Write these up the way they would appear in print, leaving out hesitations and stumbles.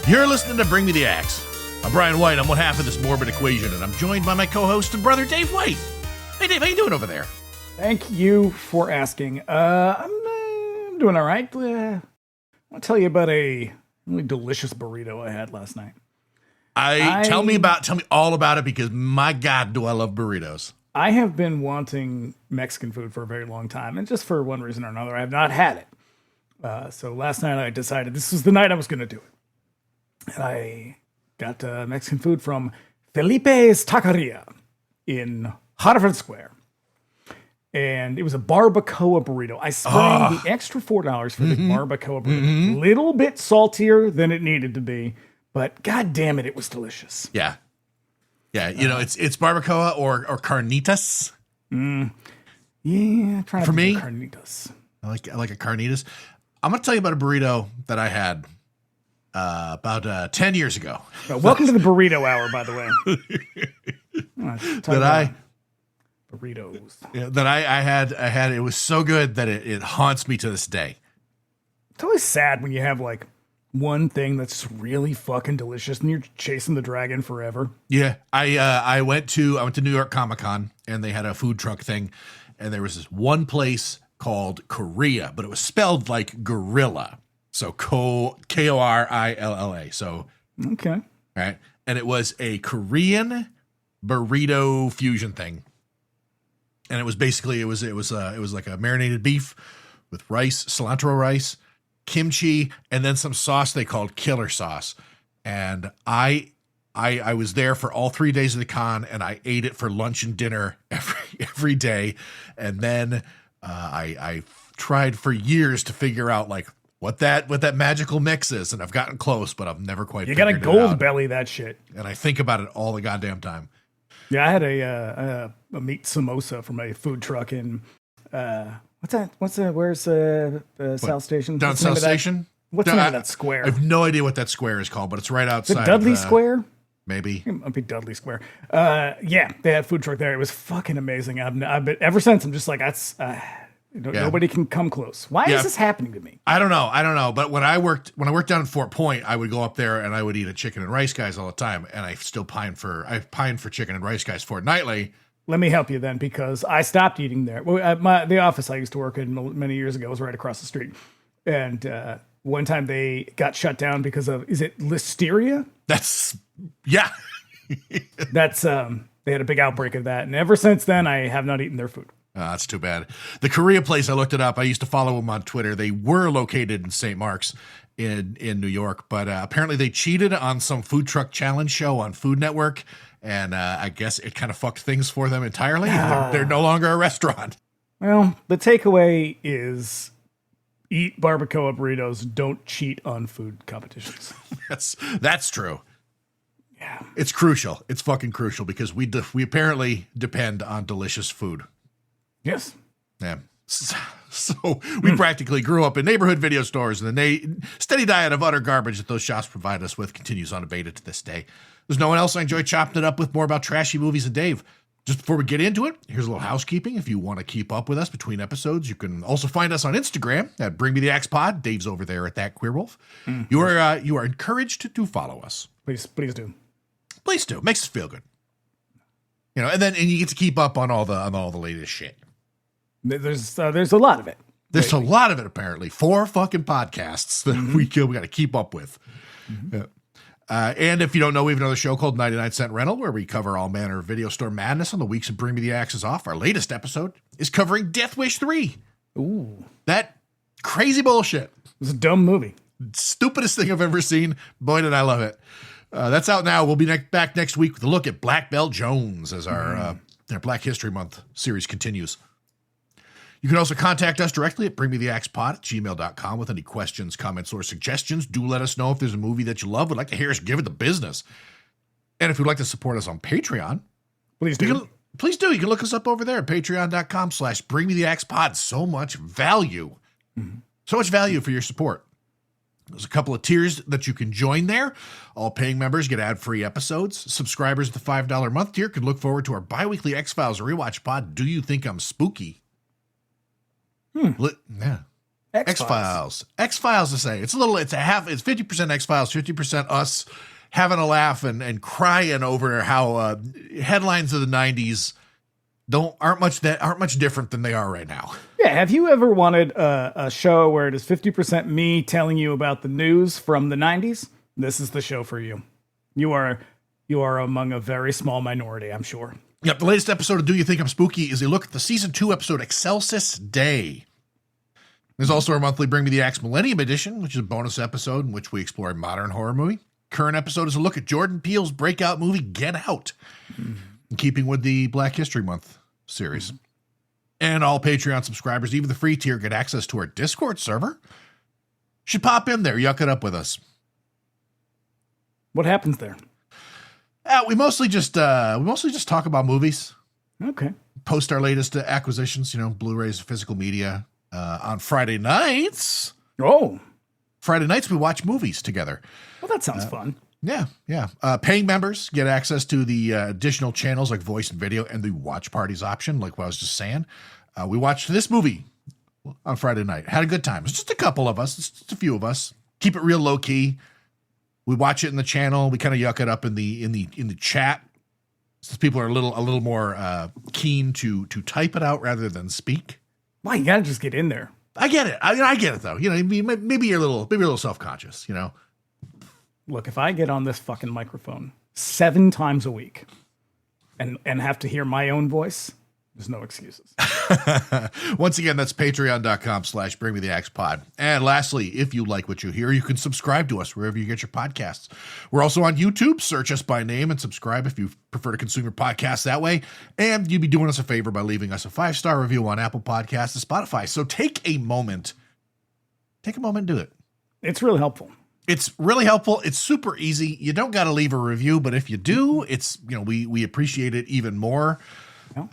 You're listening to Bring Me the Axe. I'm Brian White. I'm one half of this morbid equation, and I'm joined by my co-host and brother, Dave White. Hey, Dave, how you doing over there? Thank you for asking. I'm doing all right. I want to tell you about a really delicious burrito I had last night. Tell me all about it, because my God, do I love burritos. I have been wanting Mexican food for a very long time, and just for one reason or another, I have not had it. So last night I decided this was the night I was going to do it. And I got Mexican food from Felipe's Taqueria in Harvard Square. And it was a barbacoa burrito. I sprang the extra $4 for the barbacoa burrito. Little bit saltier than it needed to be, but God damn it, it was delicious. Yeah. Yeah, it's barbacoa or carnitas. Yeah, trying to For me, carnitas. I like a carnitas. I'm going to tell you about a burrito that I had about 10 years ago. Welcome to the burrito hour, by the way. Burritos. Yeah, that I had. It was so good that it haunts me to this day. It's always sad when you have like one thing that's really fucking delicious and you're chasing the dragon forever. Yeah, I went to New York Comic Con, and they had a food truck thing, and there was this one place called Korea, but it was spelled like gorilla. So Korilla. So okay, right, and it was a Korean burrito fusion thing, and it was basically it was like a marinated beef with rice, cilantro rice, kimchi, and then some sauce they called killer sauce. And I was there for all 3 days of the con, and I ate it for lunch and dinner every day, and then I tried for years to figure out like what that magical mix is, and I've gotten close, but I've never quite. You got to gold belly that shit, and I think about it all the goddamn time. Yeah, I had a meat samosa from a food truck in what's that? Where's South Station? Down South Station. What's the name of that square? I have no idea what that square is called, but it's right outside. The Dudley Square. Maybe it might be Dudley Square. Yeah, they had food truck there. It was fucking amazing. I've been ever since. I'm just like that's. Nobody can come close. Why is this happening to me? I don't know. But when I worked down in Fort Point, I would go up there and I would eat a chicken and rice guys all the time. And I still pine for chicken and rice guys fortnightly. Let me help you then, because I stopped eating there. Well, the office I used to work in many years ago was right across the street. And one time they got shut down because of, is it listeria? Yeah. They had a big outbreak of that. And ever since then, I have not eaten their food. That's too bad. The Korea place, I looked it up. I used to follow them on Twitter. They were located in St. Mark's in New York, but apparently they cheated on some food truck challenge show on Food Network, and I guess it kind of fucked things for them entirely. They're no longer a restaurant. Well, the takeaway is eat barbacoa burritos. Don't cheat on food competitions. That's true. Yeah, it's crucial. It's fucking crucial, because we apparently depend on delicious food. Yes. Yeah. So we practically grew up in neighborhood video stores, and the steady diet of utter garbage that those shops provide us with continues unabated to this day. There's no one else I enjoy chopping it up with more about trashy movies than Dave. Just before we get into it, here's a little housekeeping. If you want to keep up with us between episodes, you can also find us on Instagram at Bring Me the Axe Pod. Dave's over there at That Queerwolf. You are encouraged to follow us. Please do. Please do. Makes us feel good. And you get to keep up on all the latest shit. There's a lot of it. There's a lot of it, apparently. 4 fucking we got to keep up with. And if you don't know, we have another show called 99 Cent Rental, where we cover all manner of video store madness on the weeks of Bring Me the Axes Off. Our latest episode is covering Death Wish 3. Ooh. That crazy bullshit. It was a dumb movie. Stupidest thing I've ever seen. Boy, did I love it. That's out now. We'll be back next week with a look at Black Belt Jones as our Black History Month series continues. You can also contact us directly at bringmetheaxepod@gmail.com with any questions, comments, or suggestions. Do let us know if there's a movie that you love. We'd like to hear us give it the business. And if you'd like to support us on Patreon, please do. Please do. You can look us up over there at patreon.com/bringmetheaxepod. So much value. So much value for your support. There's a couple of tiers that you can join there. All paying members get ad-free episodes. Subscribers at the $5 a month tier can look forward to our bi-weekly X-Files rewatch pod, Do You Think I'm Spooky? Yeah. X-Files. X-Files to say. It's 50% X-Files, 50% us having a laugh and crying over how headlines of the 90s aren't much different than they are right now. Yeah, have you ever wanted a show where it is 50% me telling you about the news from the 90s? This is the show for you. You are among a very small minority, I'm sure. Yep, the latest episode of Do You Think I'm Spooky is a look at the season 2 episode Excelsis Day. There's also our monthly Bring Me the Axe Millennium Edition, which is a bonus episode in which we explore a modern horror movie. Current episode is a look at Jordan Peele's breakout movie Get Out, in keeping with the Black History Month series. And all Patreon subscribers, even the free tier, get access to our Discord server. Should pop in there, yuck it up with us. What happens there? We mostly just talk about movies. Okay. Post our latest acquisitions, Blu-rays, physical media. On Friday nights. Oh. Friday nights we watch movies together. Well, that sounds fun. Yeah. Paying members get access to the additional channels like voice and video and the watch parties option, like what I was just saying. We watched this movie on Friday night. Had a good time. It's just a couple of us. It's just a few of us. Keep it real low key. We watch it in the channel. We kind of yuck it up in the chat. Since people are a little more keen to type it out rather than speak. Why, you gotta just get in there. I get it. I get it though. Maybe you're a little self-conscious. Look, if I get on this fucking microphone 7 times a week and have to hear my own voice, there's no excuses. Once again, that's patreon.com/bringmetheaxepod. And lastly, if you like what you hear, you can subscribe to us wherever you get your podcasts. We're also on YouTube. Search us by name and subscribe if you prefer to consume your podcasts that way. And you'd be doing us a favor by leaving us a 5-star review on Apple Podcasts and Spotify. So take a moment and do it. It's really helpful. It's really helpful. It's super easy. You don't got to leave a review, but if you do, it's, we appreciate it even more. Yeah.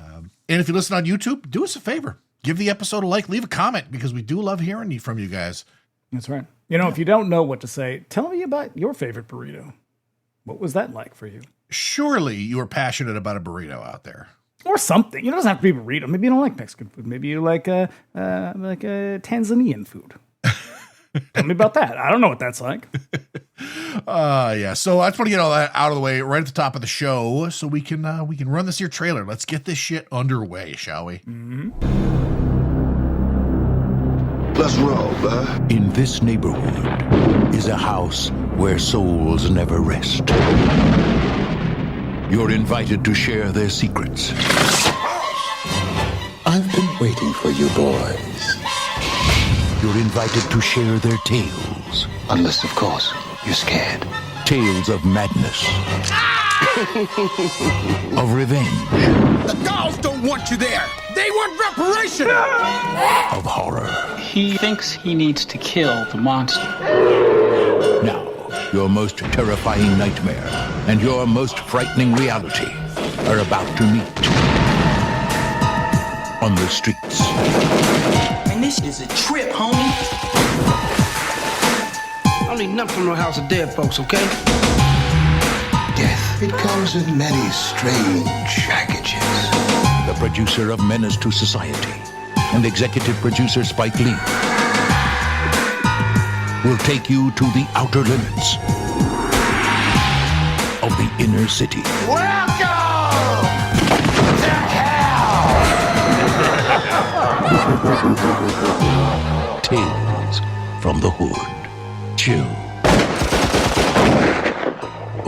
And if you listen on YouTube, do us a favor. Give the episode a like, leave a comment, because we do love hearing from you guys. That's right. If you don't know what to say, tell me about your favorite burrito. What was that like for you? Surely you are passionate about a burrito out there. Or something. It doesn't have to be burrito. Maybe you don't like Mexican food. Maybe you like a Tanzanian food. Tell me about that. I don't know what that's like. Yeah. So I just want to get all that out of the way right at the top of the show so we can run this here trailer. Let's get this shit underway, shall we? Mm-hmm. Let's roll, bud. In this neighborhood is a house where souls never rest. You're invited to share their secrets. I've been waiting for you boys. You're invited to share their tales. Unless, of course, you're scared. Tales of madness. Of revenge. The dolls don't want you there. They want reparation. Of horror. He thinks he needs to kill the monster. Now, your most terrifying nightmare and your most frightening reality are about to meet on the streets. And this is a trip, homie. I don't need nothing from no house of dead folks, okay? Death, it comes in many strange packages. The producer of Menace to Society and executive producer Spike Lee will take you to the outer limits of the inner city. Welcome to hell. Tales from the hood. Chew.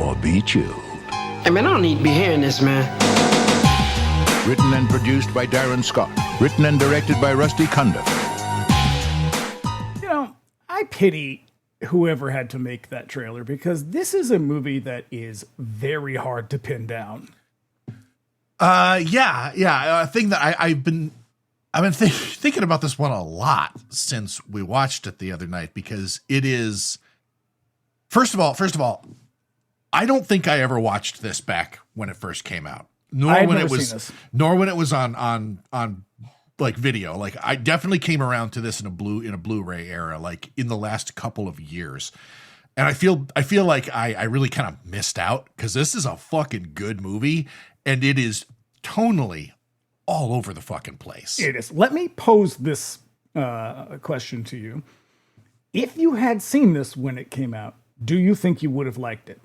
Or be chewed. Hey, man, I don't need to be hearing this, man. Written and produced by Darren Scott. Written and directed by Rusty Cundieff. I pity whoever had to make that trailer, because this is a movie that is very hard to pin down. Yeah. A thing that I've been thinking about this one a lot since we watched it the other night, because it is, first of all, I don't think I ever watched this back when it first came out, nor when it was on like video. Like, I definitely came around to this in a Blu-ray era, like in the last couple of years. And I feel like I really kind of missed out, because this is a fucking good movie and it is tonally all over the fucking place. It is. Let me pose this question to you. If you had seen this when it came out, do you think you would have liked it?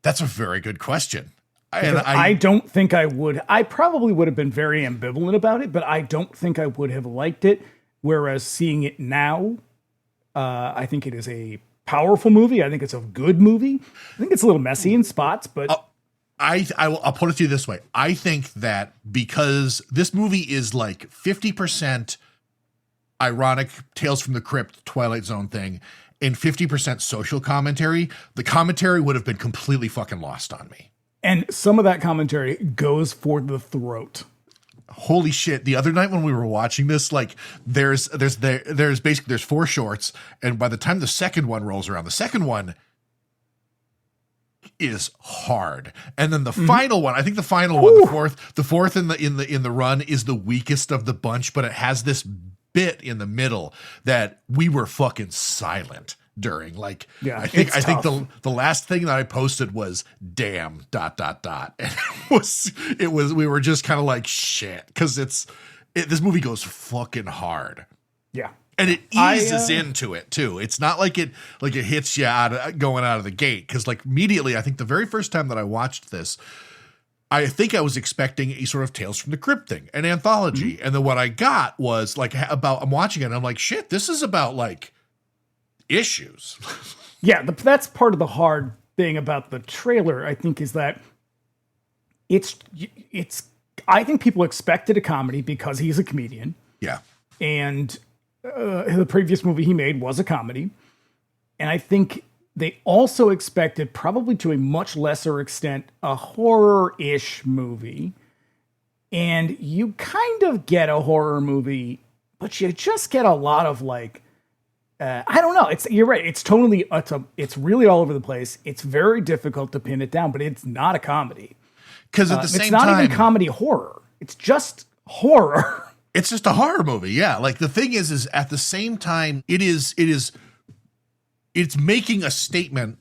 That's a very good question. I don't think I would. I probably would have been very ambivalent about it, but I don't think I would have liked it. Whereas seeing it now, I think it is a powerful movie. I think it's a good movie. I think it's a little messy in spots, but I'll put it to you this way. I think that because this movie is like 50% ironic Tales from the Crypt, Twilight Zone thing, and 50% social commentary, the commentary would have been completely fucking lost on me. And some of that commentary goes for the throat. Holy shit. The other night when we were watching this, like there's basically there's 4 shorts. And by the time the second one rolls around, the second one is hard. And then the final one, I think the final one, the fourth in the run is the weakest of the bunch, but it has this bit in the middle that we were fucking silent during. Like, yeah, I think the last thing that I posted was damn ... And it was we were just kind of like shit, because this movie goes fucking hard. Yeah. And it eases into it too. It's not like it hits you going out of the gate. Cause like immediately, I think the very first time that I watched this, I think I was expecting a sort of Tales from the Crypt thing, an anthology. Mm-hmm. And then what I got was like I'm watching it and I'm like, shit, this is about like issues. Yeah. That's part of the hard thing about the trailer, I think, is that it's, I think people expected a comedy because he's a comedian. Yeah. And, the previous movie he made was a comedy. And I think they also expected, probably to a much lesser extent, a horror-ish movie. And you kind of get a horror movie, but you just get a lot of like, I don't know. You're right. It's really all over the place. It's very difficult to pin it down, but it's not a comedy. Because at the same time, it's not even comedy horror. It's just horror. It's just a horror movie. Yeah. Like the thing is at the same time, it's making a statement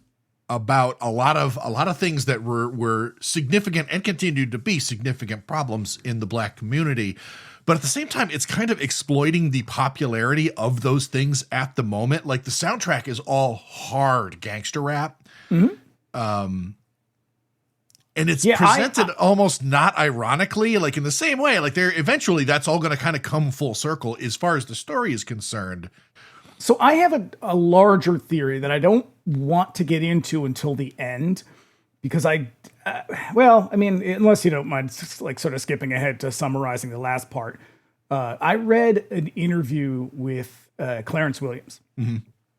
about a lot of things that were significant and continued to be significant problems in the Black community. But at the same time, it's kind of exploiting the popularity of those things at the moment. Like the soundtrack is all hard gangster rap. Mm-hmm. And it's presented almost not ironically, like in the same way, like eventually that's all going to kind of come full circle as far as the story is concerned. So I have a larger theory that I don't want to get into until the end, because unless you don't mind, like sort of skipping ahead to summarizing the last part. I read an interview with Clarence Williams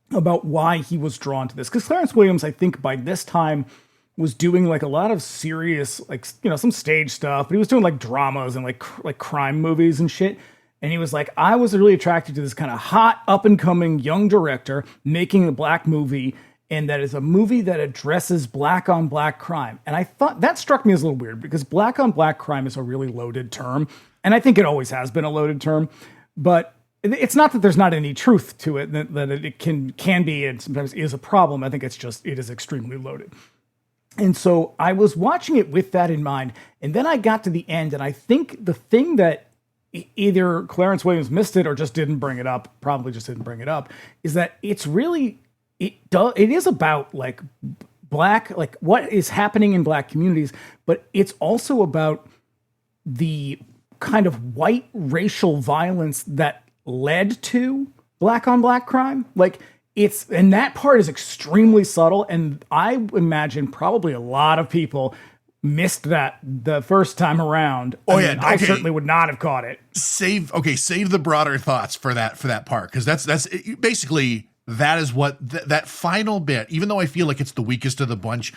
about why he was drawn to this. Because Clarence Williams, I think by this time, was doing like a lot of serious, like, you know, some stage stuff, but he was doing like dramas and like crime movies and shit. And he was like, I was really attracted to this kind of hot, up and coming young director making a Black movie. And that is a movie that addresses Black on Black crime. And I thought that struck me as a little weird, because Black on Black crime is a really loaded term. And I think it always has been a loaded term, but it's not that there's not any truth to it, that it can be, and sometimes is a problem. I think it is extremely loaded. And so I was watching it with that in mind. And then I got to the end, and I think the thing that either Clarence Williams missed it or just didn't bring it up, probably just didn't bring it up, is that it's really, it is about like Black, like what is happening in Black communities, but it's also about the kind of white racial violence that led to Black on Black crime. Like, and that part is extremely subtle, and I imagine probably a lot of people missed that the first time around. I certainly would not have caught it. Save the broader thoughts for that part, because that's basically that is what that final bit. Even though I feel like it's the weakest of the bunch,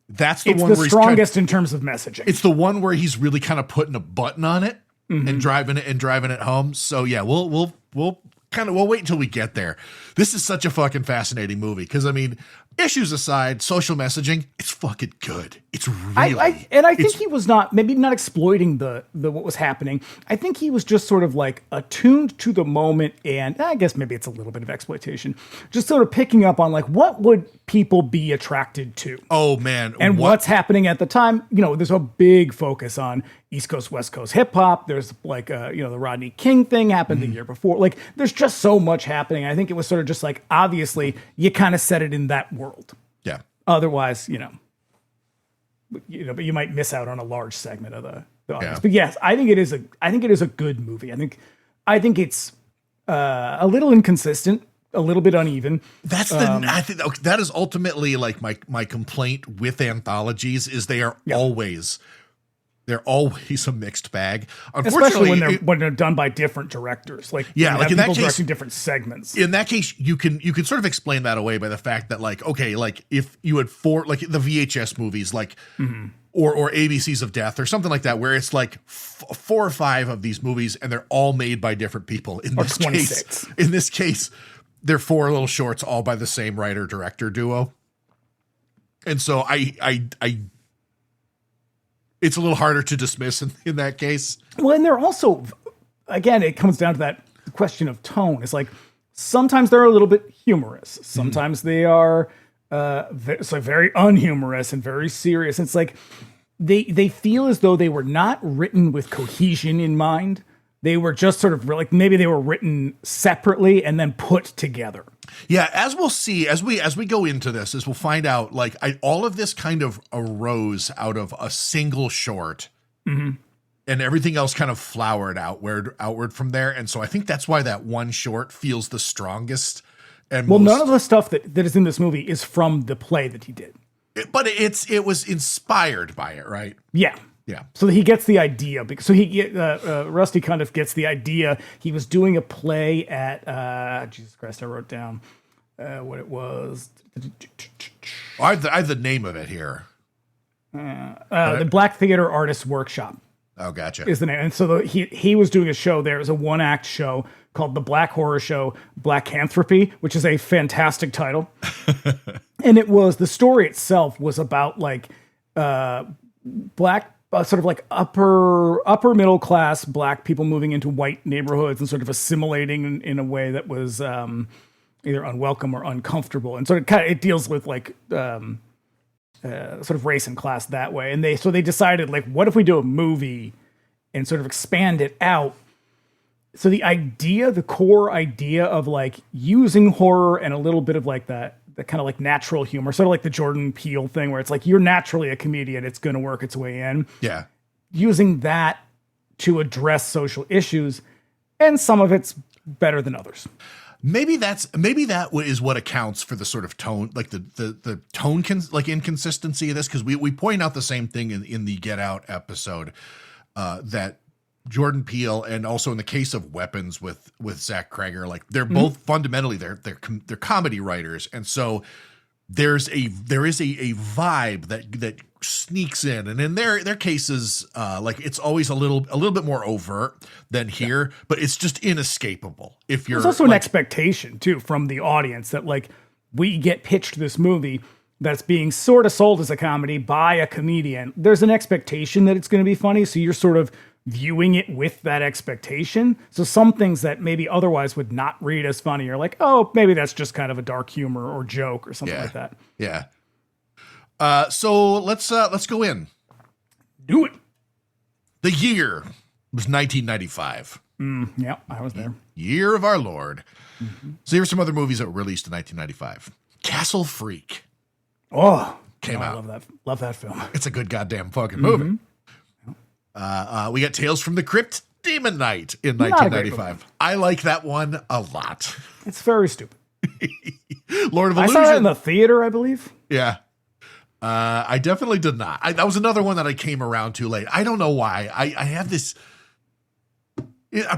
it's the strongest in terms of messaging. It's the one where he's really kind of putting a button on it and driving it home. So yeah, we'll wait until we get there. This is such a fucking fascinating movie, because I mean, issues aside, social messaging, it's fucking good. It's really. I think he was maybe not exploiting the what was happening. I think he was just sort of like attuned to the moment, and I guess maybe it's a little bit of exploitation, just sort of picking up on like what would people be attracted to. Oh man, and what's happening at the time. You know, there's a big focus on East Coast, West Coast hip hop. There's like the Rodney King thing happened the year before. Like there's just so much happening. I think it was sort of just like obviously you kind of set it in that world. Yeah. Otherwise, but you might miss out on a large segment of the audience. Yeah. But yes, I think it is a good movie. I think it's a little inconsistent, a little bit uneven. I think that is ultimately like my complaint with anthologies is they're always a mixed bag. Unfortunately, especially when they're done by different directors. Like like in that case, directing different segments. In that case, you can sort of explain that away by the fact that like, okay, like if you had 4 like the VHS movies, like or ABCs of Death or something like that, where it's like 4 or 5 of these movies and they're all made by different people. In this case, they're 4 little shorts all by the same writer director duo. And so I it's a little harder to dismiss in that case. Well, and they're also, again, it comes down to that question of tone. It's like sometimes they're a little bit humorous. Sometimes they are very unhumorous and very serious. It's like they feel as though they were not written with cohesion in mind. They were just sort of like maybe they were written separately and then put together. Yeah, as we'll see, as we go into this, we'll find out, like, all of this kind of arose out of a single short, and everything else kind of flowered outward from there. And so I think that's why that one short feels the strongest. And none of the stuff that is in this movie is from the play that he did. But it was inspired by it, right? Yeah. Yeah. So he gets the idea. So Rusty Cundieff gets the idea. He was doing a play at, Jesus Christ, I wrote down what it was. I have the name of it here. The Black Theater Artists Workshop. Oh, gotcha. Is the name. And so he was doing a show there. It was a 1-act show called The Black Horror Show, Blackcanthropy, which is a fantastic title. And the story itself was about like black, sort of like upper middle class black people moving into white neighborhoods and sort of assimilating in a way that was either unwelcome or uncomfortable. And sort of it deals with like sort of race and class that way. And they decided, like, what if we do a movie and sort of expand it out? So the core idea of like using horror and a little bit of like that kind of like natural humor, sort of like the Jordan Peele thing where it's like, you're naturally a comedian, it's going to work its way in. Yeah. Using that to address social issues, and some of it's better than others. Maybe that is what accounts for the sort of tone, like the tone inconsistency of this. Cause we point out the same thing in the Get Out episode, that Jordan Peele, and also in the case of Weapons with Zach Cregger, like they're both fundamentally they're comedy writers, and so there is a vibe that sneaks in, and in their cases, like it's always a little bit more overt than here, but it's just inescapable. There's also an expectation too from the audience that like we get pitched this movie that's being sort of sold as a comedy by a comedian. There's an expectation that it's going to be funny, so you're sort of viewing it with that expectation. So some things that maybe otherwise would not read as funny are like, oh, maybe that's just kind of a dark humor or joke or something like that. Yeah. So let's go in. Do it. The year was 1995. Yeah, I was there. Year of our Lord. So here's some other movies that were released in 1995. Castle Freak. Oh, came out. Love that film. It's a good goddamn fucking movie. We got Tales from the Crypt, Demon Knight in 1995. I like that one a lot. It's very stupid. Lord of Illusion. I saw it in the theater, I believe. Yeah. I definitely did not. That was another one that I came around to late. I don't know why. I have this.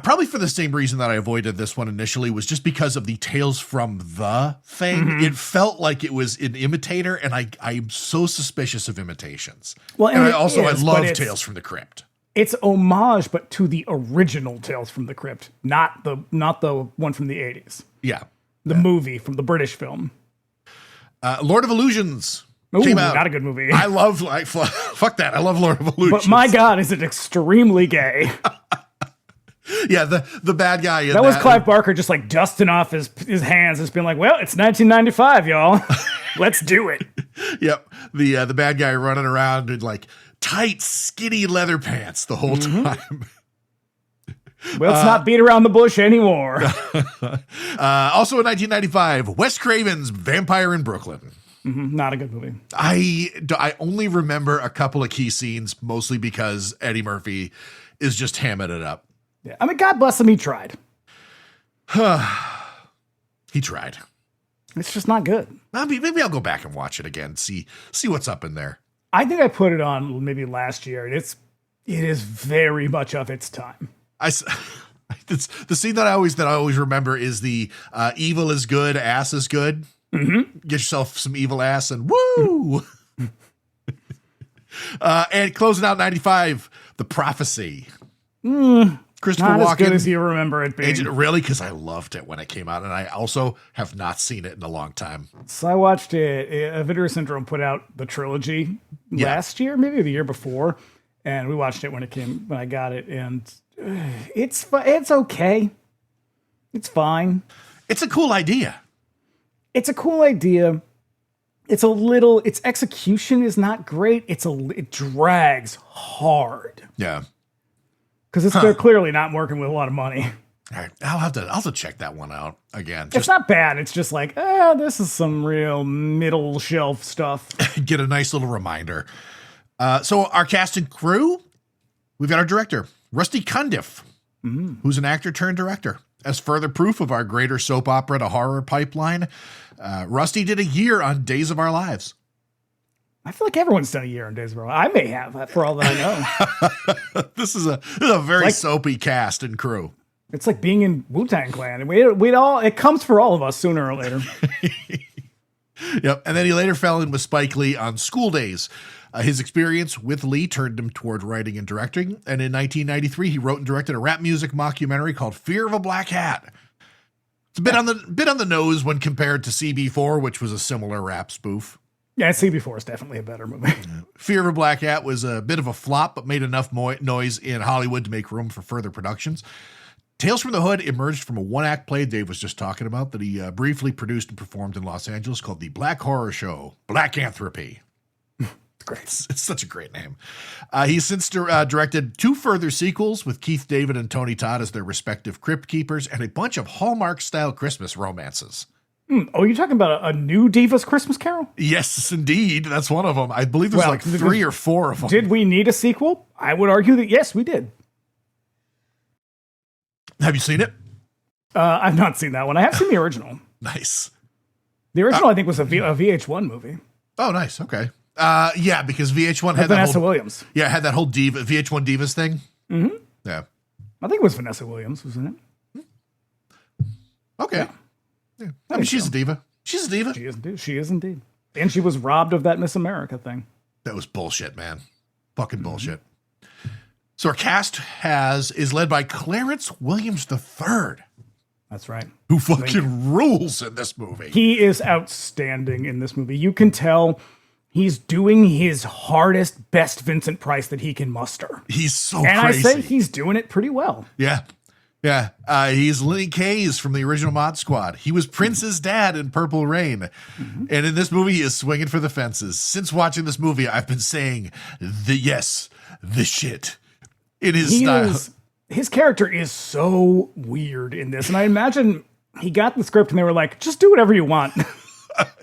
Probably for the same reason that I avoided this one initially, was just because of the Tales from the thing. It felt like it was an imitator, and I'm so suspicious of imitations. Well, and I love Tales from the Crypt. It's homage, but to the original Tales from the Crypt, not the one from the 80s. Yeah. The movie from the British film. Lord of Illusions Ooh, came out. not a good movie. I love, like, fuck that. I love Lord of Illusions. But my God, is it extremely gay. Yeah, the bad guy in That was Clive Barker just like dusting off his hands, just being like, well, it's 1995, y'all. Let's do it. Yep. The bad guy running around in like tight, skinny leather pants the whole time. Well, let's not beat around the bush anymore. Also in 1995, Wes Craven's Vampire in Brooklyn. Not a good movie. I only remember a couple of key scenes, mostly because Eddie Murphy is just hamming it up. Yeah. I mean, God bless him, he tried. He tried. It's just not good. Maybe I'll go back and watch it again, see what's up in there. I think I put it on maybe last year, and it is very much of its time. The scene that I always remember is the evil is good, ass is good. Mm-hmm. Get yourself some evil ass and woo. And closing out 95, The Prophecy. Christopher Not Walken. as good as you remember it being. Really? Because I loved it when it came out, and I also have not seen it in a long time. So I watched it. Avidur Syndrome put out the trilogy last year, maybe the year before, and we watched it when I got it, and it's okay. It's fine. It's a cool idea. It's a cool idea. Its execution is not great. It drags hard. Yeah. Because they're clearly not working with a lot of money. All right. I'll have to check that one out again. It's not bad. It's just like, this is some real middle shelf stuff. Get a nice little reminder. So our cast and crew, we've got our director, Rusty Cundieff, who's an actor turned director. As further proof of our greater soap opera to horror pipeline, Rusty did a year on Days of Our Lives. I feel like everyone's done a year on Days of Our Lives. I may have, for all that I know. This is a very soapy cast and crew. It's like being in Wu-Tang Clan. It comes for all of us sooner or later. Yep. And then he later fell in with Spike Lee on School Days. His experience with Lee turned him toward writing and directing. And in 1993, he wrote and directed a rap music mockumentary called Fear of a Black Hat. It's a bit on the nose when compared to CB4, which was a similar rap spoof. Yeah, CB4 is definitely a better movie. Fear of a Black Hat was a bit of a flop, but made enough noise in Hollywood to make room for further productions. Tales from the Hood emerged from a one-act play Dave was just talking about that he briefly produced and performed in Los Angeles called the Black Horror Show, Black Anthropy. Great. It's such a great name. He's since directed 2 further sequels with Keith David and Tony Todd as their respective Crypt Keepers and a bunch of Hallmark-style Christmas romances. Oh, you're talking about a new Divas Christmas Carol? Yes, indeed. That's one of them. I believe there's 3 or 4 of them. Did we need a sequel? I would argue that yes, we did. Have you seen it? I've not seen that one. I have seen the original. Nice. The original, I think, was a VH1 movie. Oh, nice. Okay. Yeah, because VH1 had that Vanessa whole, Williams. Yeah, had that whole VH1 Divas thing. Mm-hmm. Yeah. I think it was Vanessa Williams, wasn't it? Okay. Yeah. I mean, she's a diva. She's a diva. She is indeed. And she was robbed of that Miss America thing. That was bullshit, man. Fucking bullshit. So our cast is led by Clarence Williams III. That's right. Who fucking rules in this movie. He is outstanding in this movie. You can tell he's doing his hardest, best Vincent Price that he can muster. He's so and crazy. I say he's doing it pretty well. Yeah. Yeah. He's Lenny Kays from the original Mod Squad. He was Prince's dad in Purple Rain. Mm-hmm. And in this movie, he is swinging for the fences. Since watching this movie, I've been saying the shit in his style. His character is so weird in this. And I imagine he got the script and they were like, just do whatever you want.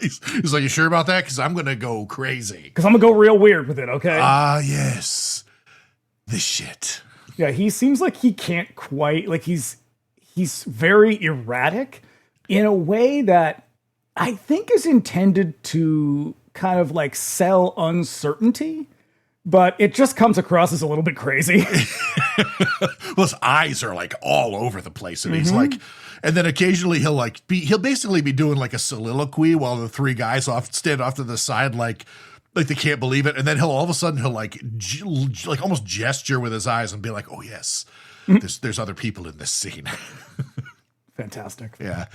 He's like, you sure about that? Because I'm going to go crazy. Because I'm going to go real weird with it, okay? Yes. The shit. Yeah, he seems like he can't quite, like he's very erratic in a way that I think is intended to kind of like sell uncertainty, but it just comes across as a little bit crazy. Well, his eyes are like all over the place, and he's like, and then occasionally he'll basically be doing like a soliloquy while the 3 guys stand off to the side, like they can't believe it, and then all of a sudden he'll like almost gesture with his eyes and be like, "Oh yes, there's other people in this scene." Fantastic. Yeah.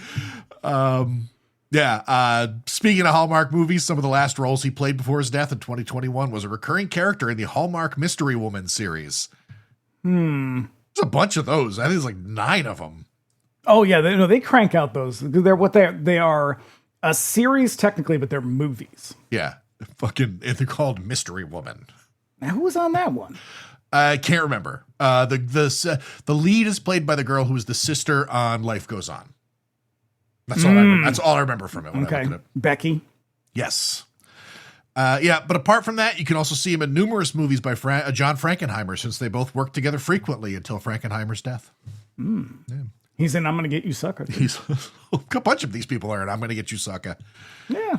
Yeah. Speaking of Hallmark movies, some of the last roles he played before his death in 2021 was a recurring character in the Hallmark Mystery Woman series. There's a bunch of those. I think there's like 9 of them. Oh yeah, they crank out those. They are a series technically, but they're movies. Yeah. They're called Mystery Woman. Now, who was on that one? I can't remember. The lead is played by the girl who was the sister on Life Goes On. That's all I remember. That's all I remember from it. When I Okay, looked it up. Becky. Yes. Yeah, but apart from that, you can also see him in numerous movies by John Frankenheimer, since they both worked together frequently until Frankenheimer's death. Yeah. He's in I'm Gonna Get You, Sucker. He's a bunch of these people are in I'm Gonna Get You, Sucker. Yeah.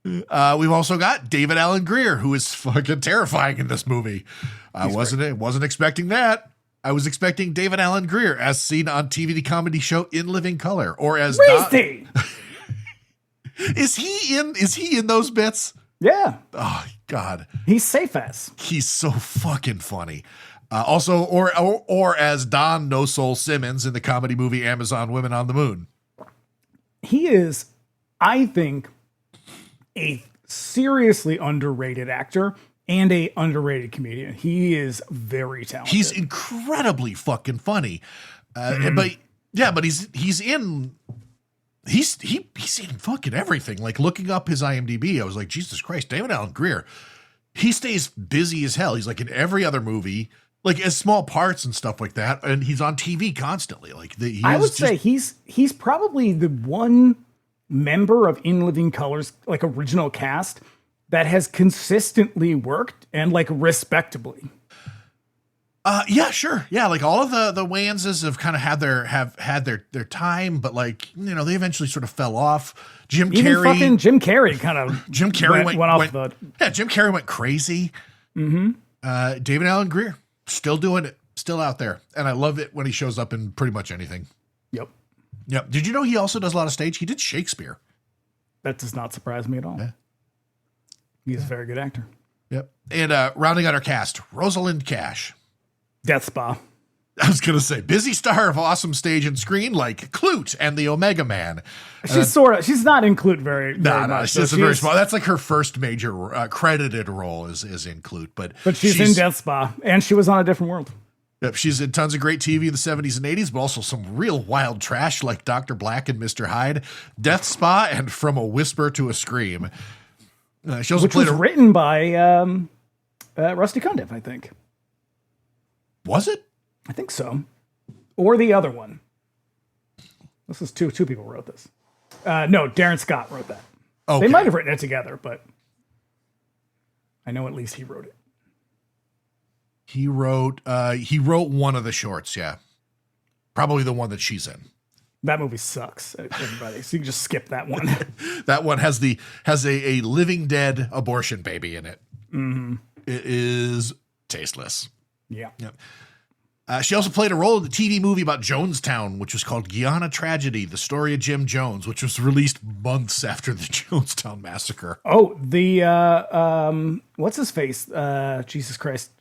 We've also got David Alan Grier, who is fucking terrifying in this movie. I wasn't expecting that. I was expecting David Alan Grier as seen on TV comedy show In Living Color, or as Rusty. Is he in those bits? Yeah. Oh God, He's safe as. he's so fucking funny. Also, or as Don No Soul Simmons in the comedy movie Amazon Women on the Moon. He is, I think, a seriously underrated actor and a underrated comedian. He is very talented. He's incredibly fucking funny. But he's in fucking everything. Like, looking up his IMDb, I was like, Jesus Christ, David Alan Grier. He stays busy as hell. He's like in every other movie, like as small parts and stuff like that, and he's on TV constantly. Like, I would say he's probably the one member of In Living Color's like original cast that has consistently worked and like respectably. Yeah, sure. Yeah, like all of the Wanses have kind of had their time, but like, you know, they eventually sort of fell off. Jim Carrey kind of Jim Carrey went off the. Yeah, Jim Carrey went crazy. David Alan Grier still doing it, still out there, and I love it when he shows up in pretty much anything. Yep. Did you know he also does a lot of stage? He did Shakespeare. That does not surprise me at all. Yeah. He's a very good actor. Yep. And rounding out our cast, Rosalind Cash. Death Spa. I was going to say, busy star of awesome stage and screen like Clute and the Omega Man. She's not in Clute very much. She's a very small. That's like her first major credited role is in Clute. But she's in Death Spa, and she was on A Different World. Yep, she's in tons of great TV in the 70s and 80s, but also some real wild trash like Dr. Black and Mr. Hyde, Death Spa, and From a Whisper to a Scream. She also was written by Rusty Cundieff, I think. Was it? I think so. Or the other one. This is two people wrote this. No, Darren Scott wrote that. Okay. They might have written it together, but I know at least he wrote it. He wrote one of the shorts, yeah. Probably the one that she's in. That movie sucks, everybody. So you can just skip that one. That one has a living dead abortion baby in it. Mm-hmm. It is tasteless. Yeah. Yep. She also played a role in the TV movie about Jonestown, which was called Guyana Tragedy, the story of Jim Jones, which was released months after the Jonestown massacre. Oh, the what's his face? Jesus Christ.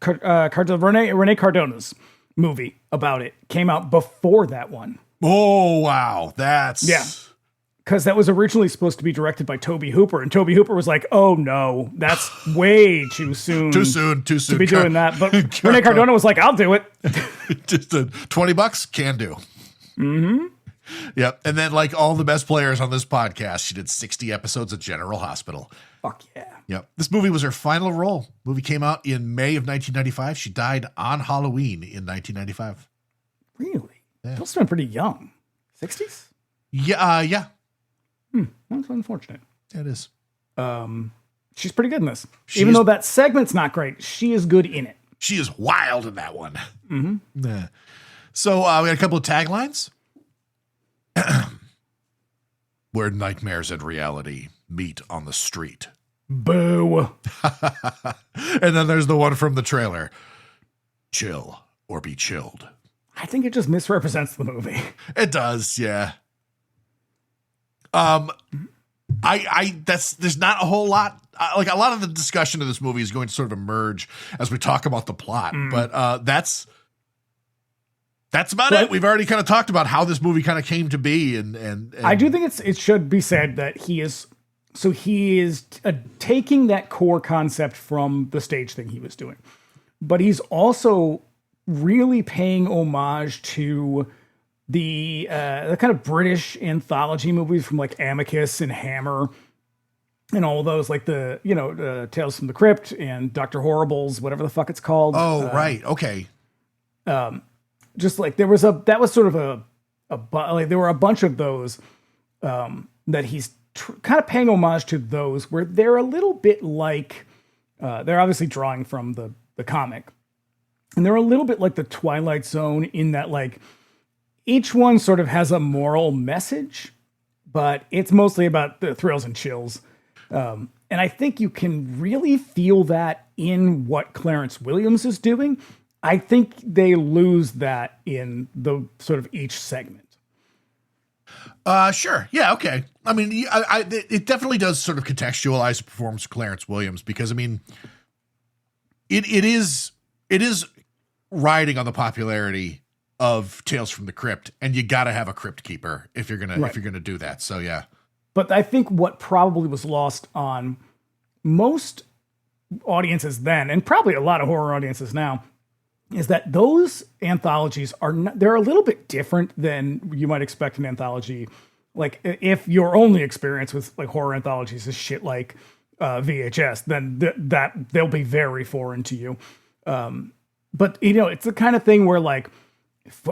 Rene Cardona's movie about it came out before that one. Oh, wow. Yeah. Because that was originally supposed to be directed by Tobe Hooper, and Tobe Hooper was like, "Oh no, that's way too soon. Too soon to be doing that." But Rene Cardona was like, "I'll do it." Just $20 can do. Mm-hmm. Yep. And then, like all the best players on this podcast, she did 60 episodes of General Hospital. Fuck yeah. Yep. This movie was her final role. Movie came out in May of 1995. She died on Halloween in 1995. Really? Yeah. Must have been pretty young. 60s? Yeah. Yeah. That's unfortunate. Yeah, it is. She's pretty good in this. Even though that segment's not great, she is good in it. She is wild in that one. Mm-hmm. Yeah. So we got a couple of taglines. Where nightmares and reality meet on the street. Boo. And then there's the one from the trailer. Chill or be chilled. I think it just misrepresents the movie. It does, yeah. There's not a whole lot. Like a lot of the discussion of this movie is going to sort of emerge as we talk about the plot, but that's That's about it. We've already kind of talked about how this movie kind of came to be, and I do think it should be said that he is taking that core concept from the stage thing he was doing, but he's also really paying homage to the kind of British anthology movies from like Amicus and Hammer and all those, like the Tales from the Crypt and Dr. Horrible's, whatever the fuck it's called. Oh, right. Okay. Just like there was there were a bunch of those that he's kind of paying homage to, those where they're a little bit like, they're obviously drawing from the comic, and they're a little bit like the Twilight Zone in that like each one sort of has a moral message, but it's mostly about the thrills and chills. And I think you can really feel that in what Clarence Williams is doing. I think they lose that in the sort of each segment. Sure. Yeah. Okay. I mean, it definitely does sort of contextualize the performance of Clarence Williams, because I mean, it is riding on the popularity of Tales from the Crypt, and you got to have a Cryptkeeper if you're gonna do that. So yeah. But I think what probably was lost on most audiences then, and probably a lot of horror audiences now, is that those anthologies they're a little bit different than you might expect an anthology. Like if your only experience with like horror anthologies is shit like VHS, then that they'll be very foreign to you. But it's the kind of thing where like,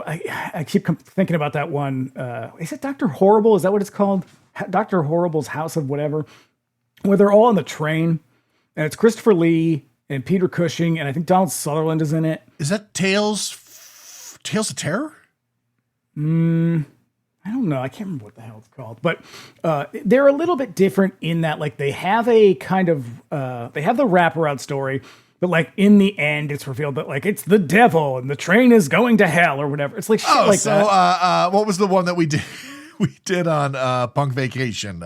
I keep thinking about that one. Is it Dr. Horrible? Is that what it's called? Dr. Horrible's House of whatever, where they're all on the train, and it's Christopher Lee and Peter Cushing, and I think Donald Sutherland is in it. Is that Tales of Terror? I don't know. I can't remember what the hell it's called, but they're a little bit different in that like they have a kind of they have the wraparound story, but like in the end, it's revealed that like it's the devil and the train is going to hell or whatever. It's like shit like that. What was the one that we did? We did on Punk Vacation.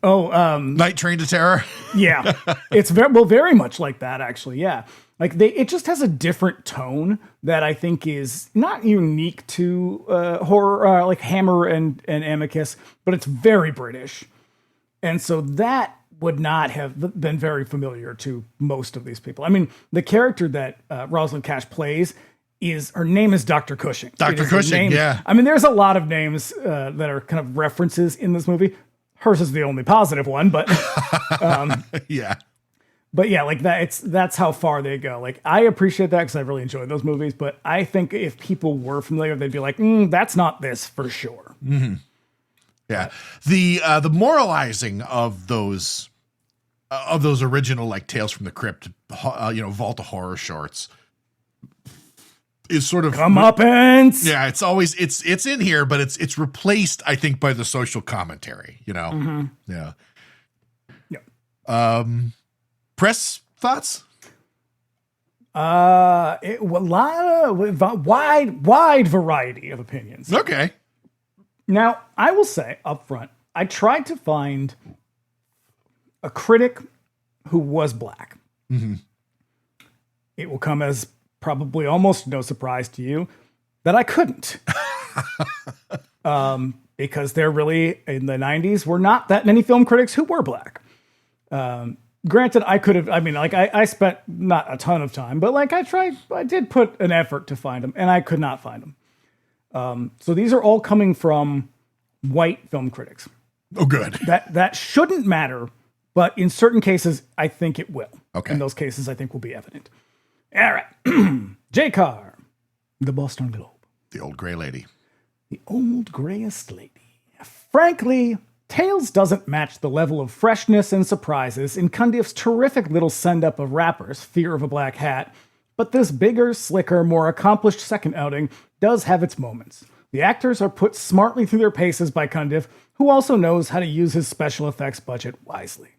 Night Train to Terror. Yeah, it's very much like that, actually. Yeah, like it just has a different tone that I think is not unique to horror, like Hammer and Amicus, but it's very British, and so that would not have been very familiar to most of these people. I mean, the character that Rosalind Cash plays, her name is Dr. Cushing. Dr. Cushing, yeah. I mean, there's a lot of names that are kind of references in this movie. Hers is the only positive one, but yeah. But yeah, like that's how far they go. Like I appreciate that because I really enjoyed those movies, but I think if people were familiar, they'd be like, that's not this for sure. Mm-hmm. Yeah. The moralizing of those original like Tales from the Crypt, Vault of Horror shorts is sort of comeuppance. Yeah, it's always it's in here, but it's replaced, I think, by the social commentary. Mm-hmm. Yeah. Yeah. Press thoughts. A lot of wide variety of opinions. Okay. Now, I will say up front, I tried to find a critic who was black. Mm-hmm. It will come as probably almost no surprise to you that I couldn't. Because there really, in the 90s, were not that many film critics who were black. Granted, I could have, I spent not a ton of time, but like I did put an effort to find them, and I could not find them. So these are all coming from white film critics. Oh, good. That shouldn't matter, but in certain cases, I think it will. Okay. In those cases, I think will be evident. All right. J. Carr, the Boston Globe. The old gray lady. The old grayest lady. Frankly, Tales doesn't match the level of freshness and surprises in Cundieff's terrific little send-up of rappers, Fear of a Black Hat, but this bigger, slicker, more accomplished second outing does have its moments. The actors are put smartly through their paces by Cundieff, who also knows how to use his special effects budget wisely.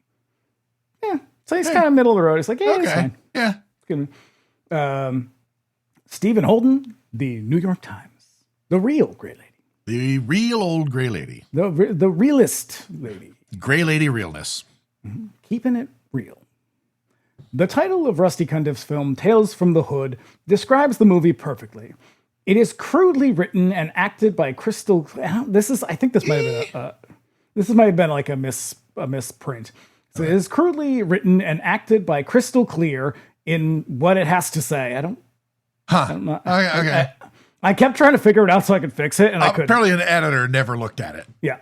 Yeah, so he's kind of middle of the road. He's like, yeah, okay. It's fine. Yeah. It's good. Stephen Holden, The New York Times. The real gray lady. The real old gray lady. The realist lady. Gray lady realness. Mm-hmm. Keeping it real. The title of Rusty Cundieff's film, Tales from the Hood, describes the movie perfectly. It is crudely written and acted by Crystal. I think this might have been like a misprint. So it is crudely written and acted by Crystal Clear in what it has to say. I don't know. Okay. I kept trying to figure it out so I could fix it, and I couldn't. Apparently an editor never looked at it. Yeah.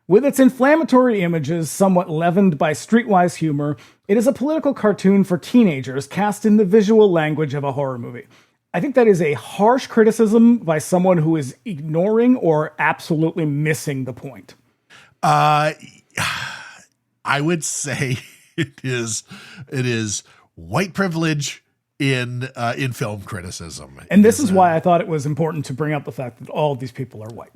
With its inflammatory images somewhat leavened by streetwise humor, it is a political cartoon for teenagers cast in the visual language of a horror movie. I think that is a harsh criticism by someone who is ignoring or absolutely missing the point. I would say it is white privilege in film criticism. And this is why I thought it was important to bring up the fact that all of these people are white.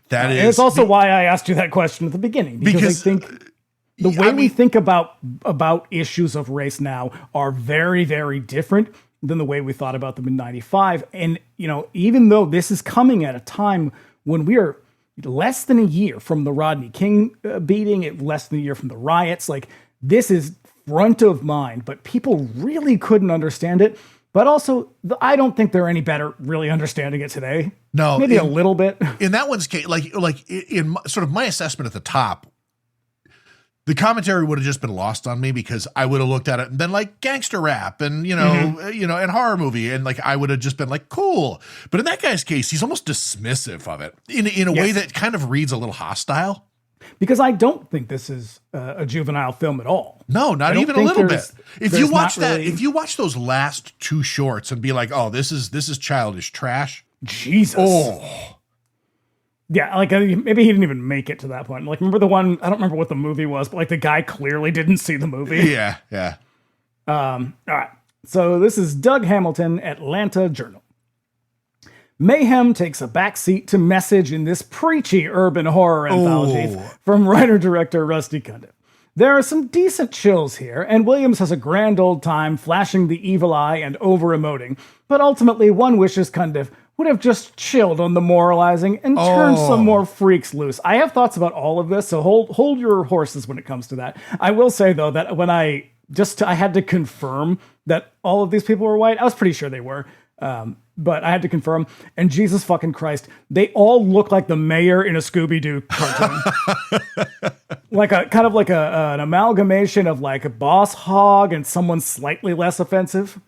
That is, and it's also why I asked you that question at the beginning, because I think the way we think about issues of race now are very, very different than the way we thought about them in 95. And, even though this is coming at a time when we are less than a year from the Rodney King beating, less than a year from the riots, like this is front of mind, but people really couldn't understand it. But also, I don't think they're any better really understanding it today. No, maybe a little bit. In that one's case, like in sort of my assessment at the top, the commentary would have just been lost on me because I would have looked at it and been like gangster rap and and horror movie, and like I would have just been like cool. But in that guy's case, he's almost dismissive of it in a way that kind of reads a little hostile. Because I don't think this is a juvenile film at all. No, not even a little bit. If you watch if you watch those last two shorts and be like, "Oh, this is childish trash." Jesus. Oh. Yeah, like maybe he didn't even make it to that point. Like, remember the one? I don't remember what the movie was, but like the guy clearly didn't see the movie. Yeah. All right. So this is Doug Hamilton, Atlanta Journal. Mayhem takes a backseat to message in this preachy urban horror anthology from writer-director Rusty Cundieff. There are some decent chills here, and Williams has a grand old time flashing the evil eye and over-emoting, but ultimately one wishes Cundieff would have just chilled on the moralizing and turned some more freaks loose. I have thoughts about all of this, so hold your horses when it comes to that. I will say, though, that when I had to confirm that all of these people were white, I was pretty sure they were. But I had to confirm, and Jesus fucking Christ, they all look like the mayor in a Scooby-Doo cartoon. Like an amalgamation of like a Boss Hog and someone slightly less offensive.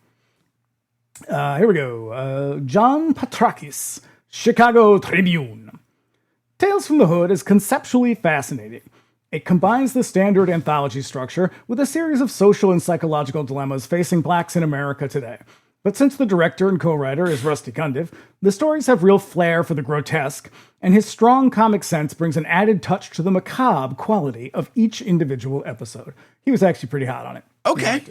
Here we go. John Patrakis, Chicago Tribune. Tales from the Hood is conceptually fascinating. It combines the standard anthology structure with a series of social and psychological dilemmas facing blacks in America today. But since the director and co-writer is Rusty Cundieff, the stories have real flair for the grotesque, and his strong comic sense brings an added touch to the macabre quality of each individual episode. He was actually pretty hot on it. Okay.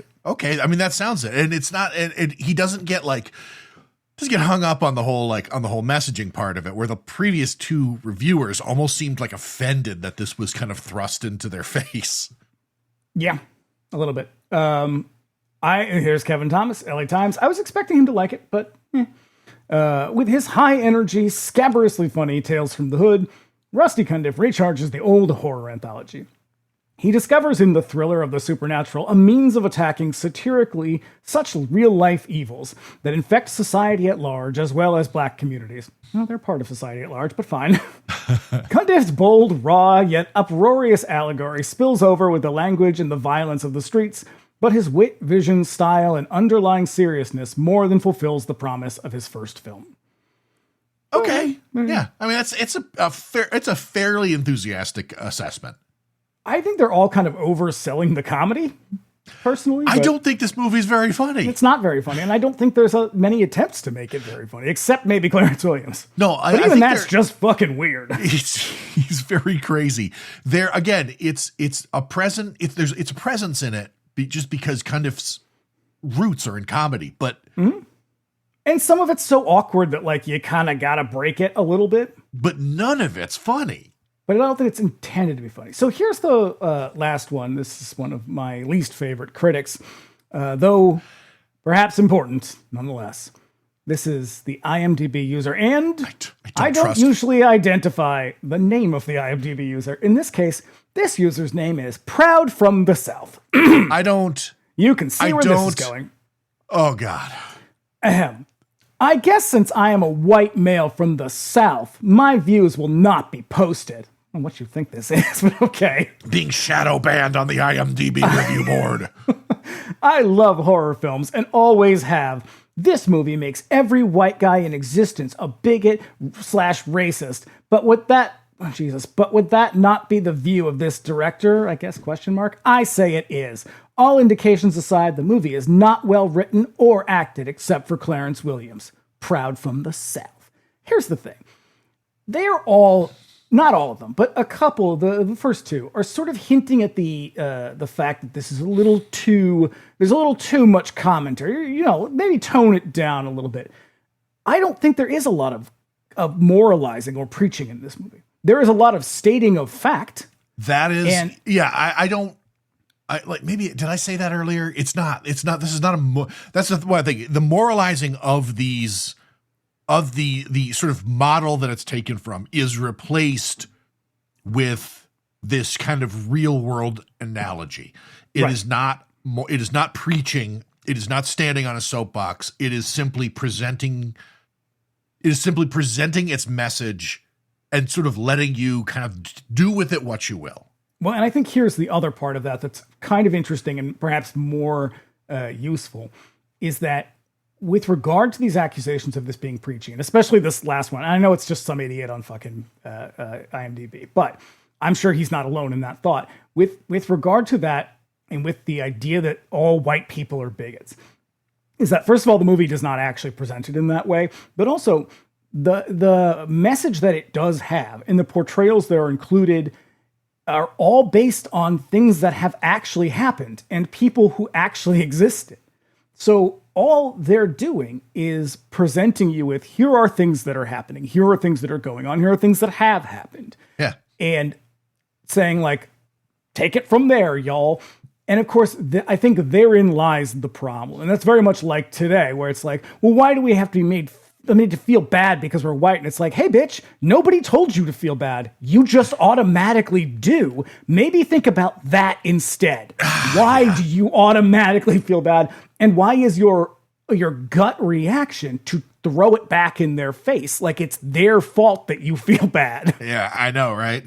I mean, that sounds it. And it's not, and he doesn't get hung up on the whole messaging part of it, where the previous two reviewers almost seemed like offended that this was kind of thrust into their face. Yeah, a little bit. Here's Kevin Thomas, LA Times. I was expecting him to like it, but with his high energy, scabrously funny Tales from the Hood, Rusty Cundieff recharges the old horror anthology. He discovers in the thriller of the supernatural a means of attacking satirically such real-life evils that infect society at large as well as black communities. Well, they're part of society at large, but fine. Cundiff's bold, raw, yet uproarious allegory spills over with the language and the violence of the streets, but his wit, vision, style, and underlying seriousness more than fulfills the promise of his first film. Okay. Yeah. I mean, it's a fairly enthusiastic assessment. I think they're all kind of overselling the comedy, personally. I don't think this movie is very funny. It's not very funny, and I don't think there's many attempts to make it very funny, except maybe Clarence Williams. No, but even that's just fucking weird. He's very crazy. There again, it's a present. It's a presence in it, just because Cundiff's roots are in comedy, but. Mm-hmm. And some of it's so awkward that like you kind of gotta break it a little bit. But none of it's funny. But I don't think it's intended to be funny. So here's the last one. This is one of my least favorite critics, though perhaps important nonetheless. This is the IMDb user, and I don't usually identify the name of the IMDb user. In this case, this user's name is Proud from the South. I don't You can see where this is don't- going. Oh, God. Ahem. I guess since I am a white male from the South, my views will not be posted. I don't know what you think this is, but okay. Being shadow banned on the IMDb review board. I love horror films and always have. This movie makes every white guy in existence a bigot / racist. But would that not be the view of this director? I guess ? I say it is. All indications aside, the movie is not well written or acted except for Clarence Williams, proud from the South. Here's the thing. They're all, not all of them, but a couple, the first two, are sort of hinting at the fact that this is there's a little too much commentary. Maybe tone it down a little bit. I don't think there is a lot of moralizing or preaching in this movie. There is a lot of stating of fact. That is, maybe, did I say that earlier? It's not, that's what I think. The moralizing of the sort of model that it's taken from is replaced with this kind of real world analogy. It is not preaching. It is not standing on a soapbox. It is simply presenting its message and sort of letting you kind of do with it what you will. Well, and I think here's the other part of that that's kind of interesting and perhaps more useful, is that with regard to these accusations of this being preaching, and especially this last one, I know it's just some idiot on fucking IMDb, but I'm sure he's not alone in that thought. With regard to that, and with the idea that all white people are bigots, is that, first of all, the movie does not actually present it in that way, but also the message that it does have and the portrayals that are included are all based on things that have actually happened and people who actually existed. So all they're doing is presenting you with, here are things that are happening, here are things that are going on, here are things that have happened. Yeah. And saying, like, take it from there, y'all. And of course, I think therein lies the problem. And that's very much like today, where it's like, well, why do we have to be made to feel bad because we're white? And it's like, hey, bitch, nobody told you to feel bad. You just automatically do. Maybe think about that instead. Why do you automatically feel bad? And why is your gut reaction to throw it back in their face like it's their fault that you feel bad? Yeah, I know, right?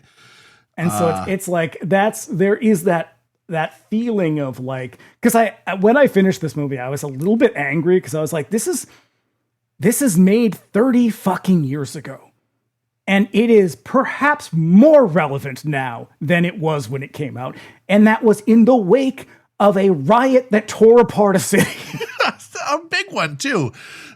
And so it's like, there is that feeling of like, because when I finished this movie, I was a little bit angry because I was like, this is made 30 fucking years ago. And it is perhaps more relevant now than it was when it came out. And that was in the wake of a riot that tore apart a city. A big one too.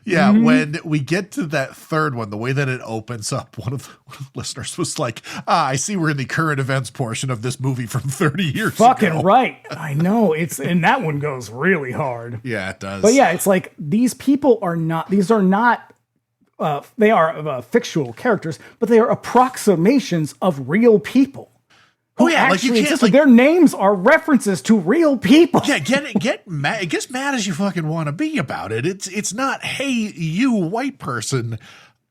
Yeah. Mm-hmm. When we get to that third one, the way that it opens up, one of the listeners was like, I see we're in the current events portion of this movie from 30 years ago. Fucking right. I know. And that one goes really hard. Yeah, it does. But yeah, it's like, these people are not, they are fictional characters, but they are approximations of real people. Oh yeah, like you can't. Like, their names are references to real people. Yeah, get mad. Get mad as you fucking want to be about it. It's not, hey, you white person,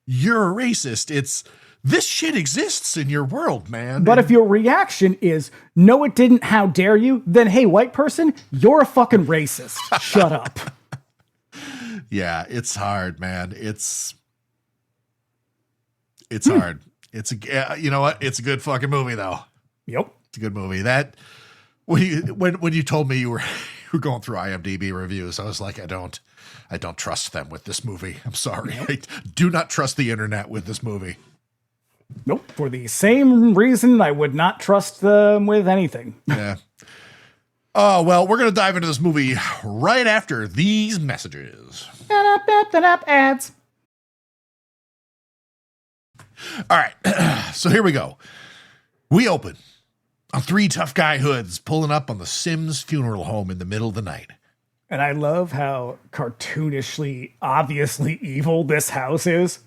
you're a racist. It's, this shit exists in your world, man. But if your reaction is, no, it didn't, how dare you? Then, hey, white person, you're a fucking racist. Shut up. Yeah, it's hard, man. It's hard. You know what? It's a good fucking movie though. Yep. It's a good movie. That when you told me you were going through IMDb reviews, I was like, I don't trust them with this movie. I'm sorry. Nope. I do not trust the internet with this movie. Nope. For the same reason I would not trust them with anything. Yeah. Oh, well, we're going to dive into this movie right after these messages. Ads. All right. So here we go. We open on three tough guy hoods pulling up on the Sims funeral home in the middle of the night. And I love how cartoonishly, obviously evil this house is,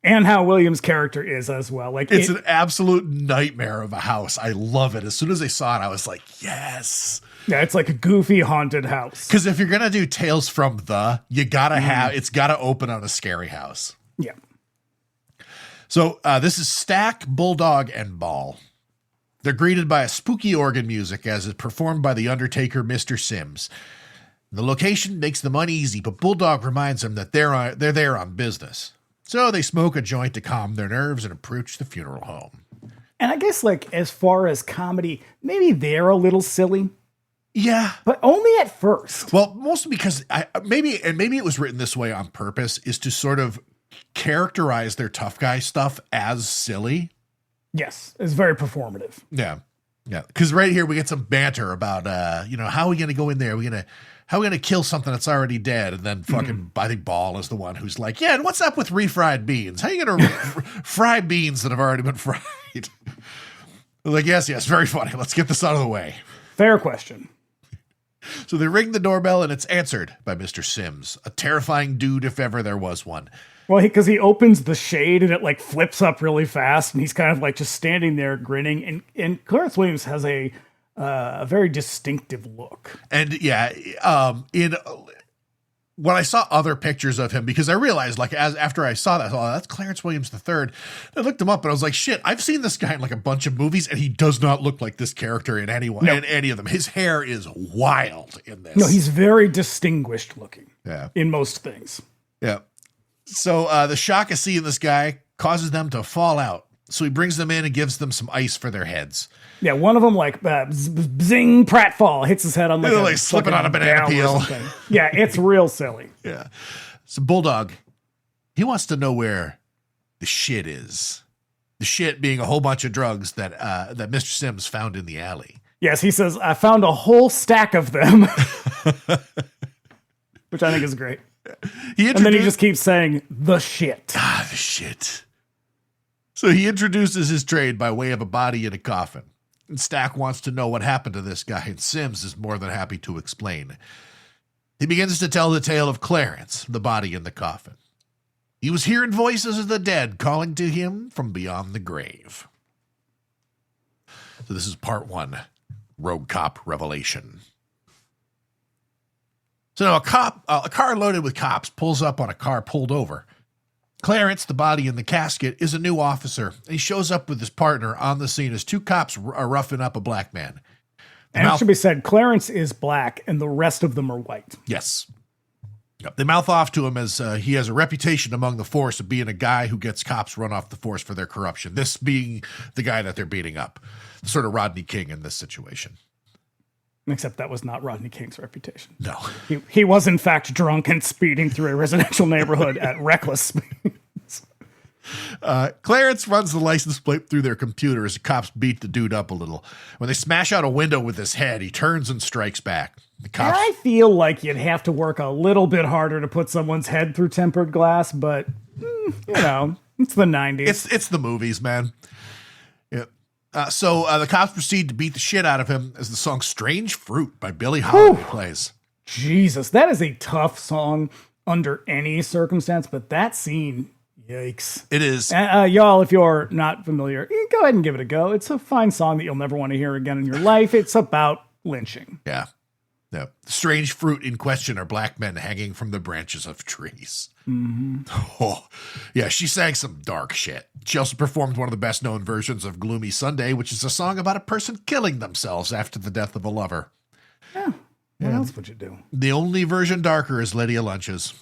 and how Williams' character is as well. Like, it's an absolute nightmare of a house. I love it. As soon as I saw it, I was like, yes. Yeah, it's like a goofy haunted house. Because if you're gonna do Tales from you gotta have, it's gotta open on a scary house. Yeah. So this is Stack, Bulldog, and Ball. They're greeted by a spooky organ music as it's performed by the Undertaker, Mr. Sims. The location makes them uneasy, but Bulldog reminds them that they're there on business. So they smoke a joint to calm their nerves and approach the funeral home. And I guess, like, as far as comedy, maybe they're a little silly, Yeah. but only at first. Well, mostly because maybe it was written this way on purpose, is to sort of characterize their tough guy stuff as silly. Yes, it's very performative. Yeah. Yeah. Because right here we get some banter about, how are we going to go in there? How are we going to kill something that's already dead? And then fucking, I think Ball is the one who's like, yeah, and what's up with refried beans? How are you going to fry beans that have already been fried? Like, yes, very funny. Let's get this out of the way. Fair question. So they ring the doorbell and it's answered by Mr. Sims, a terrifying dude if ever there was one. Well, because he opens the shade and it like flips up really fast, and he's kind of like just standing there grinning. And Clarence Williams has a very distinctive look. And yeah, when I saw other pictures of him, because I realized, like, after I saw that, that's Clarence Williams III. I looked him up and I was like, shit, I've seen this guy in like a bunch of movies, and he does not look like this character in any of them. His hair is wild in this. No, he's very distinguished looking. Yeah. In most things. Yeah. So the shock of seeing this guy causes them to fall out. So he brings them in and gives them some ice for their heads. Yeah, one of them like zing pratfall hits his head on like slipping on a banana peel. Yeah, it's real silly. Yeah. So Bulldog, he wants to know where the shit is. The shit being a whole bunch of drugs that Mr. Sims found in the alley. Yes, he says, I found a whole stack of them. Which I think is great. And then he just keeps saying, the shit. The shit. So he introduces his trade by way of a body in a coffin. And Stack wants to know what happened to this guy, and Sims is more than happy to explain. He begins to tell the tale of Clarence, the body in the coffin. He was hearing voices of the dead calling to him from beyond the grave. So this is part 1, Rogue Cop Revelation. So now a car loaded with cops pulls up on a car pulled over. Clarence, the body in the casket, is a new officer. He shows up with his partner on the scene as 2 cops are roughing up a black man. And it should be said, Clarence is black and the rest of them are white. Yes. Yep. They mouth off to him as he has a reputation among the force of being a guy who gets cops run off the force for their corruption. This being the guy that they're beating up. Sort of Rodney King in this situation. Except that was not Rodney King's reputation. No. He was, in fact, drunk and speeding through a residential neighborhood at reckless speeds. Clarence runs the license plate through their computer as the cops beat the dude up a little. When they smash out a window with his head, he turns and strikes back. The cops. I feel like you'd have to work a little bit harder to put someone's head through tempered glass, but, it's the 90s. It's the movies, man. Yeah. So the cops proceed to beat the shit out of him as the song Strange Fruit by Billie Holiday plays. Jesus, that is a tough song under any circumstance, but that scene, yikes. It is. Y'all, if you're not familiar, go ahead and give it a go. It's a fine song that you'll never want to hear again in your life. It's about lynching. Yeah. Yeah. The strange fruit in question are black men hanging from the branches of trees. Mm-hmm. Oh, yeah, she sang some dark shit. She also performed one of the best known versions of Gloomy Sunday, which is a song about a person killing themselves after the death of a lover. Yeah. What else would you do? The only version darker is Lydia Lunch's.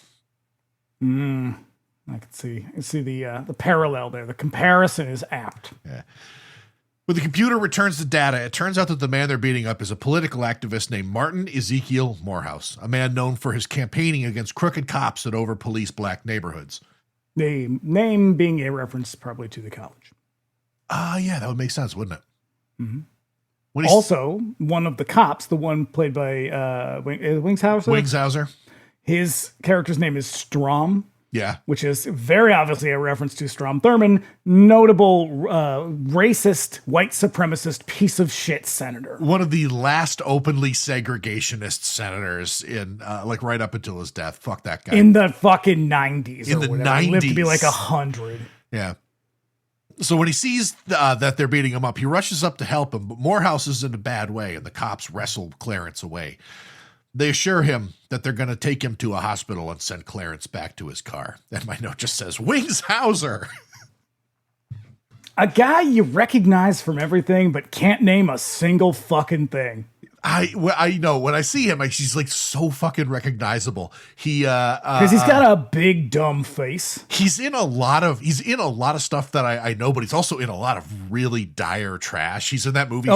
I can see the parallel there. The comparison is apt. Yeah. When the computer returns the data, it turns out that the man they're beating up is a political activist named Martin Ezekiel Morehouse, a man known for his campaigning against crooked cops that over-police black neighborhoods. The name being a reference probably to the college. Yeah, that would make sense, wouldn't it? Mm-hmm. Also, one of the cops, the one played by Wingshauser? Wingshauser. His character's name is Strom. Yeah. Which is very obviously a reference to Strom Thurmond, notable racist, white supremacist piece of shit senator. One of the last openly segregationist senators in, right up until his death. Fuck that guy. In the fucking 90s. In the 90s. He lived to be like 100. Yeah. So when he sees that they're beating him up, he rushes up to help him, but Morehouse is in a bad way, and the cops wrestle Clarence away. They assure him that they're going to take him to a hospital and send Clarence back to his car. And my note just says, Wingshauser. A guy you recognize from everything, but can't name a single fucking thing. I know when I see him, he's like so fucking recognizable. Because he's got a big dumb face. He's in a lot of stuff that I know, but he's also in a lot of really dire trash. He's in that movie,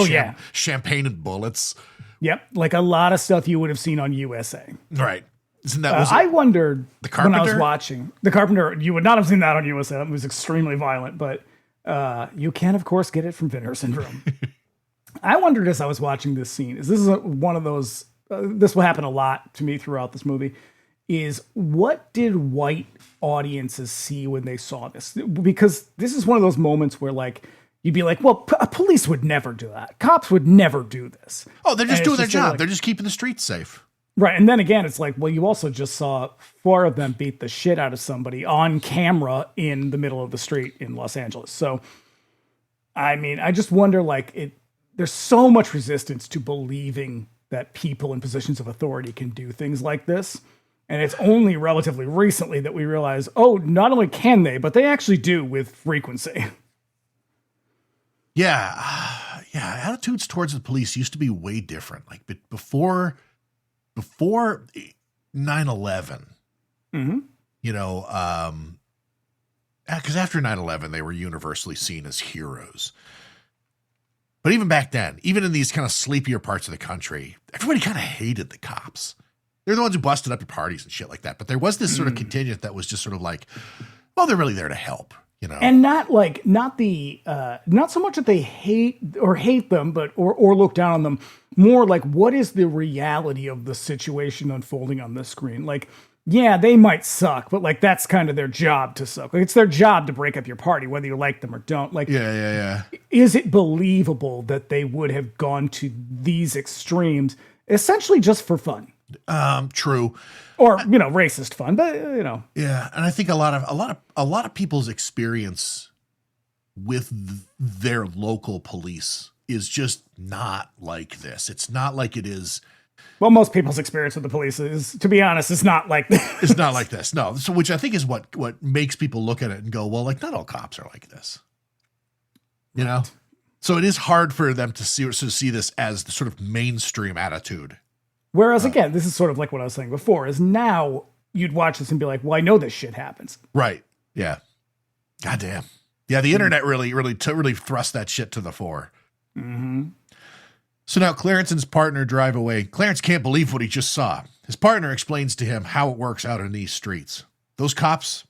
Champagne and Bullets. Yep, like a lot of stuff you would have seen on USA. Right. Isn't that? I wondered The Carpenter? when I was watching The Carpenter. You would not have seen that on USA. It was extremely violent, but you can of course get it from Vinegar Syndrome. I wondered as I was watching this scene, one of those, this will happen a lot to me throughout this movie, is what did white audiences see when they saw this? Because this is one of those moments where like, you'd be like, well, police would never do that. Cops would never do this. Oh, they're just doing their job. Like, they're just keeping the streets safe. Right. And then again, it's like, well, you also just saw 4 of them beat the shit out of somebody on camera in the middle of the street in Los Angeles. So, I mean, I just wonder, like, there's so much resistance to believing that people in positions of authority can do things like this. And it's only relatively recently that we realize, oh, not only can they, but they actually do with frequency. Yeah. Attitudes towards the police used to be way different. Like before 9/11, you know, because after 9/11, they were universally seen as heroes. But even back then, even in these kind of sleepier parts of the country, everybody kind of hated the cops. They're the ones who busted up your parties and shit like that. But there was this sort of contingent that was just sort of like, well, they're really there to help, you know. And not so much that they hate them, but or look down on them. More like, what is the reality of the situation unfolding on the screen? Like, yeah, they might suck, but like that's kind of their job to suck. Like it's their job to break up your party, whether you like them or don't. Like, yeah. Is it believable that they would have gone to these extremes essentially just for fun? True. Or, you know, racist fun, but you know. Yeah, and I think a lot of people's experience with their local police is just not like this. It's not like it is. Well, most people's experience with the police is, to be honest, is not like this. It's not like this. No. So, which I think is what makes people look at it and go, well, like not all cops are like this. You know? So it is hard for them to see this as the sort of mainstream attitude. Whereas again, this is sort of like what I was saying before, is now you'd watch this and be like, well, I know this shit happens. Right. Yeah. Goddamn. Yeah. The internet really thrust that shit to the fore. Mm-hmm. So now Clarence and his partner drive away. Clarence can't believe what he just saw. His partner explains to him how it works out in these streets. Those cops,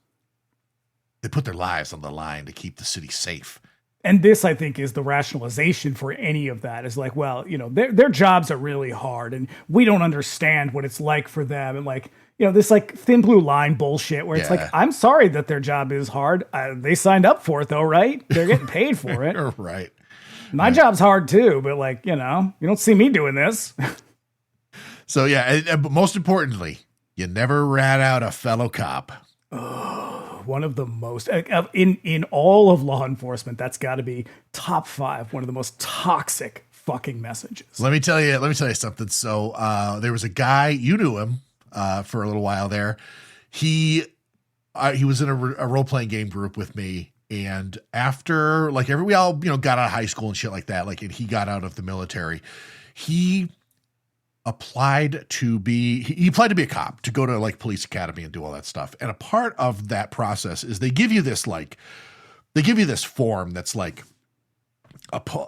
they put their lives on the line to keep the city safe. And this, I think, is the rationalization for any of that. Is like, well, you know, their jobs are really hard, and we don't understand what it's like for them. And like, you know, this like thin blue line bullshit where it's like, I'm sorry that their job is hard. They signed up for it, though, right? They're getting paid for it. Right. My job's hard, too. But like, you know, you don't see me doing this. So, yeah. But most importantly, you never rat out a fellow cop. One of the most in all of law enforcement, that's got to be top 5. One of the most toxic fucking messages. Let me tell you something. So there was a guy, you knew him for a little while there. He was in a role playing game group with me, and after like we all got out of high school and shit like that. Like, and he got out of the military. He applied to be a cop, to go to like police academy and do all that stuff. And a part of that process is they give you this form that's like a poll,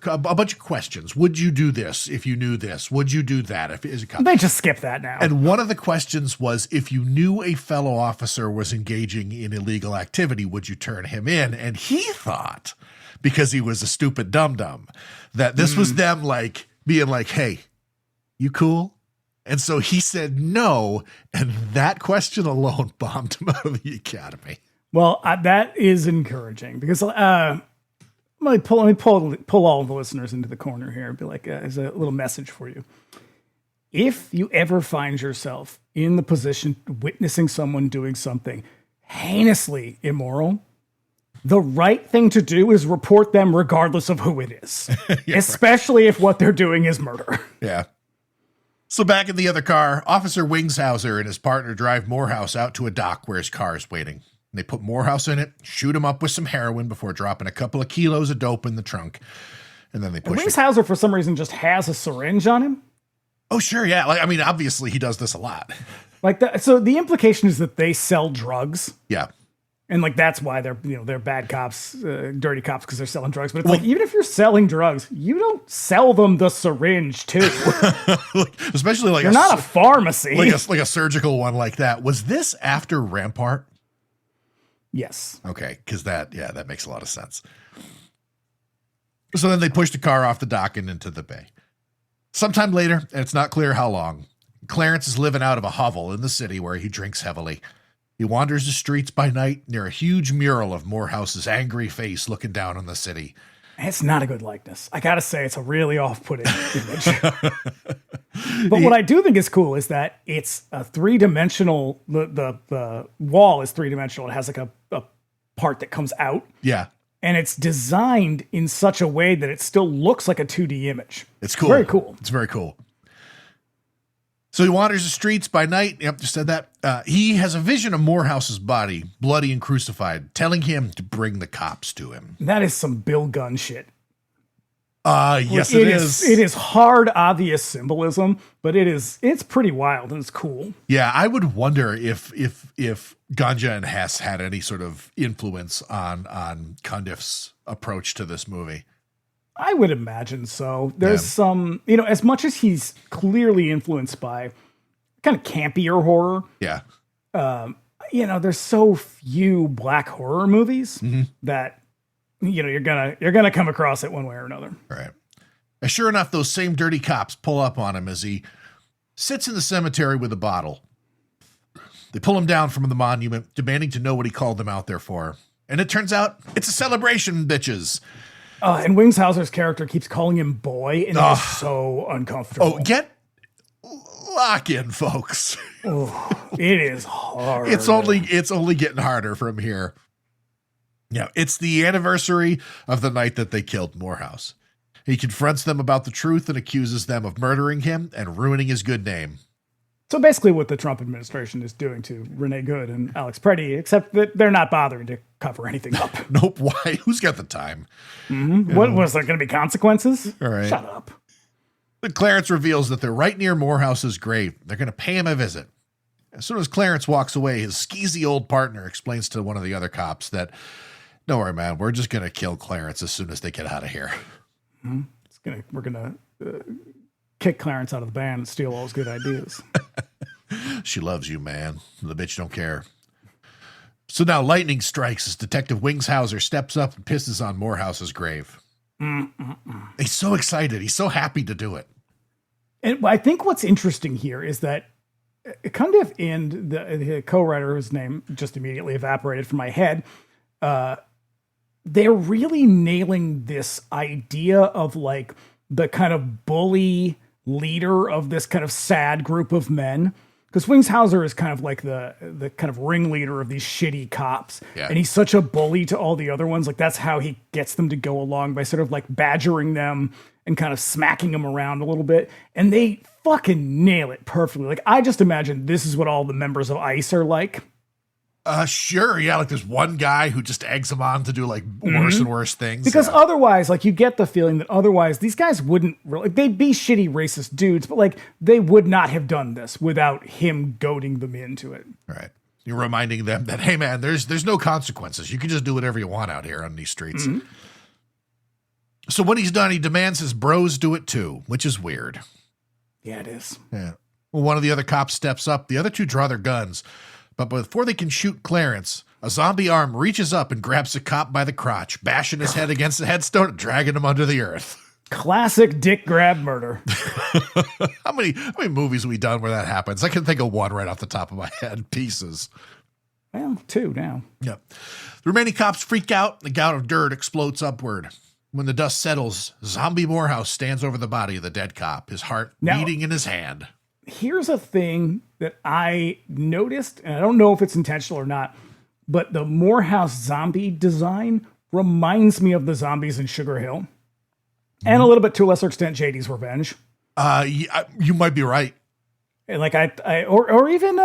a bunch of questions. Would you do this if you knew this? Would you do that if it is a cop? They just skip that now. And one of the questions was, if you knew a fellow officer was engaging in illegal activity, would you turn him in? And he thought, because he was a stupid dum-dum, that this was them like being like, hey, you cool? And so he said no, and that question alone bombed him out of the academy. Well, that is encouraging, because let me pull all the listeners into the corner here and be like, as a little message for you. If you ever find yourself in the position witnessing someone doing something heinously immoral, the right thing to do is report them regardless of who it is, especially if what they're doing is murder. Yeah. So back in the other car, Officer Wingshauser and his partner drive Morehouse out to a dock where his car is waiting. They put Morehouse in it, shoot him up with some heroin before dropping a couple of kilos of dope in the trunk. And then they push Wings Hauser, for some reason, just has a syringe on him. Oh, sure. Yeah. Like, I mean, obviously he does this a lot. Like that. So the implication is that they sell drugs. Yeah. And like, that's why they're bad cops, dirty cops, because they're selling drugs. But it's like, even if you're selling drugs, you don't sell them the syringe too. Especially like you're not a pharmacy. Like a surgical one like that. Was this after Rampart? Yes. Okay. Cause that makes a lot of sense. So then they push the car off the dock and into the bay. Sometime later, and it's not clear how long, Clarence is living out of a hovel in the city where he drinks heavily. He wanders the streets by night near a huge mural of Morehouse's angry face looking down on the city. It's not a good likeness. I gotta say, it's a really off-putting image. But what I do think is cool is that it's a three-dimensional, the wall is three-dimensional. It has like a part that comes out. Yeah. And it's designed in such a way that it still looks like a 2D image. It's cool. Very cool. It's very cool. So he wanders the streets by night. Yep, just said that. He has a vision of Morehouse's body, bloody and crucified, telling him to bring the cops to him. That is some Bill Gunn shit. Yes, it is. It is hard, obvious symbolism, but it's pretty wild and it's cool. Yeah, I would wonder if Ganja and Hess had any sort of influence on Cundiff's approach to this movie. I would imagine so. There's some, as much as he's clearly influenced by kind of campier horror. Yeah. There's so few black horror movies that, you're gonna come across it one way or another. Right. And sure enough, those same dirty cops pull up on him as he sits in the cemetery with a bottle. They pull him down from the monument, demanding to know what he called them out there for. And it turns out it's a celebration, bitches. And Wings Hauser's character keeps calling him boy, and it's so uncomfortable. Lock in, folks. It is hard. It's only getting harder from here. Yeah, it's the anniversary of the night that they killed Morehouse. He confronts them about the truth and accuses them of murdering him and ruining his good name. So basically what the Trump administration is doing to Renee Good and Alex Preddy, except that they're not bothering to cover anything up. Nope. Why? Who's got the time? What was there going to be consequences? All right. Shut up. But Clarence reveals that they're right near Morehouse's grave. They're going to pay him a visit. As soon as Clarence walks away, his skeezy old partner explains to one of the other cops that, don't worry, man, we're just going to kill Clarence as soon as they get out of here. We're going to kick Clarence out of the band and steal all his good ideas. She loves you, man. The bitch don't care. So now lightning strikes as Detective Wings Hauser steps up and pisses on Morehouse's grave. He's so excited. He's so happy to do it. And I think what's interesting here is that Cundieff and the co-writer, whose name just immediately evaporated from my head, they're really nailing this idea of like the kind of bully leader of this kind of sad group of men. Because Wings Hauser is kind of like the kind of ringleader of these shitty cops. Yeah. And he's such a bully to all the other ones. Like that's how he gets them to go along, by sort of like badgering them and kind of smacking them around a little bit. And they fucking nail it perfectly. Like I just imagine this is what all the members of ICE are like. Sure. Yeah. Like there's one guy who just eggs them on to do like worse and worse things. Because otherwise, like you get the feeling that otherwise these guys wouldn't really, they'd be shitty racist dudes, but like they would not have done this without him goading them into it. Right. You're reminding them that, hey man, there's no consequences. You can just do whatever you want out here on these streets. So when he's done, he demands his bros do it too, which is weird. Yeah, it is. Yeah. Well, one of the other cops steps up. The other two draw their guns. But before they can shoot Clarence, a zombie arm reaches up and grabs the cop by the crotch, bashing his head against the headstone and dragging him under the earth. Classic dick grab murder. How many movies have we done where that happens? I can think of one right off the top of my head. Pieces. Well, two now. Yep. The remaining cops freak out. The gout of dirt explodes upward. When the dust settles, Zombie Morehouse stands over the body of the dead cop, his heart beating in his hand. Here's a thing that I noticed, and I don't know if it's intentional or not, but the Morehouse zombie design reminds me of the zombies in Sugar Hill. And a little bit to a lesser extent, JD's Revenge. Yeah, you might be right. Like or even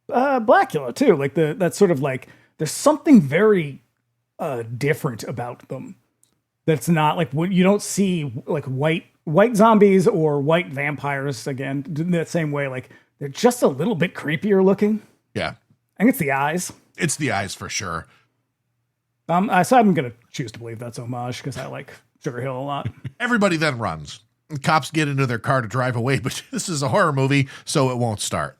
Blackula too. Like that sort of like there's something very different about them. That's not like what you don't see like white zombies or white vampires again in that same way. Like they're just a little bit creepier looking. Yeah. I think it's the eyes. It's the eyes for sure. So I'm going to choose to believe that's homage because I like Sugar Hill a lot. Everybody then runs. The cops get into their car to drive away, but this is a horror movie, so it won't start.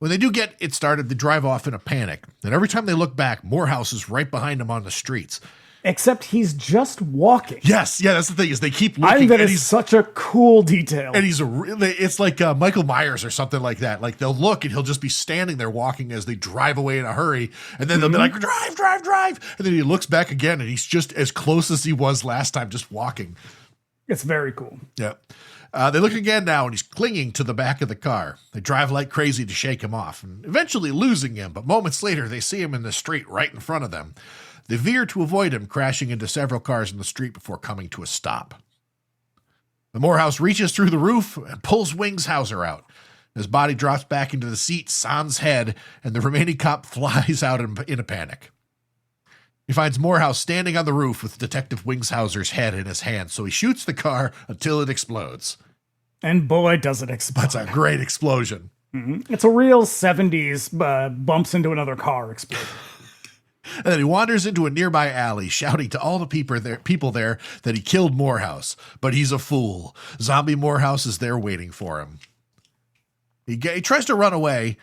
When they do get it started, they drive off in a panic. And every time they look back, Morehouse is right behind them on the streets. Except he's just walking. Yes, yeah, that's the thing is they keep looking. I think that and is such a cool detail. And it's like Michael Myers or something like that. Like they'll look and he'll just be standing there walking as they drive away in a hurry. And then they'll be like, drive, drive, drive. And then he looks back again and he's just as close as he was last time, just walking. It's very cool. Yeah. They look again now and he's clinging to the back of the car. They drive like crazy to shake him off and eventually losing him. But moments later, they see him in the street right in front of them. They veer to avoid him, crashing into several cars in the street before coming to a stop. The Morehouse reaches through the roof and pulls Wings Hauser out. His body drops back into the seat, sans head, and the remaining cop flies out in a panic. He finds Morehouse standing on the roof with Detective Wingshauser's head in his hand, so he shoots the car until it explodes. And boy, does it explode. That's a great explosion. Mm-hmm. It's a real 70s bumps into another car explosion. And then he wanders into a nearby alley, shouting to all the people there that he killed Morehouse. But he's a fool. Zombie Morehouse is there waiting for him. He tries to run away.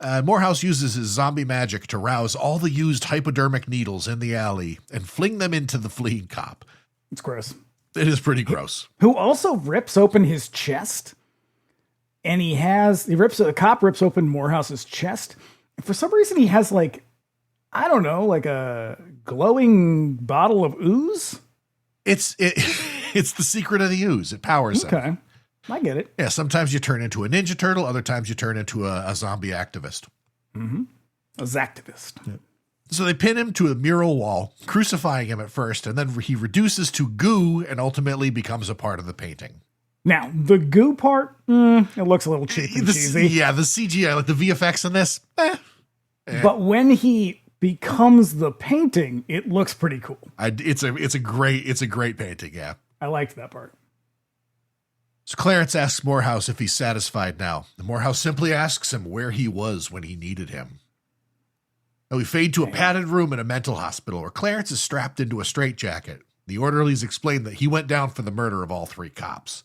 Morehouse uses his zombie magic to rouse all the used hypodermic needles in the alley and fling them into the fleeing cop. It's gross. It is pretty gross. Who also rips open his chest. And the cop rips open Morehouse's chest. And for some reason, he has I don't know, like a glowing bottle of ooze? It's the secret of the ooze. It powers him. Okay. I get it. Yeah, sometimes you turn into a Ninja Turtle. Other times you turn into a zombie activist. Mm-hmm. A Zactivist. Yeah. So they pin him to a mural wall, crucifying him at first, and then he reduces to goo and ultimately becomes a part of the painting. Now, the goo part, it looks a little cheap and cheesy. Yeah, the CGI, like the VFX in this, But when he becomes the painting, it looks pretty cool. It's a great painting. Yeah, I liked that part. So Clarence asks Morehouse if he's satisfied now. And Morehouse simply asks him where he was when he needed him. Now we fade to a padded room in a mental hospital where Clarence is strapped into a straitjacket. The orderlies explain that he went down for the murder of all three cops.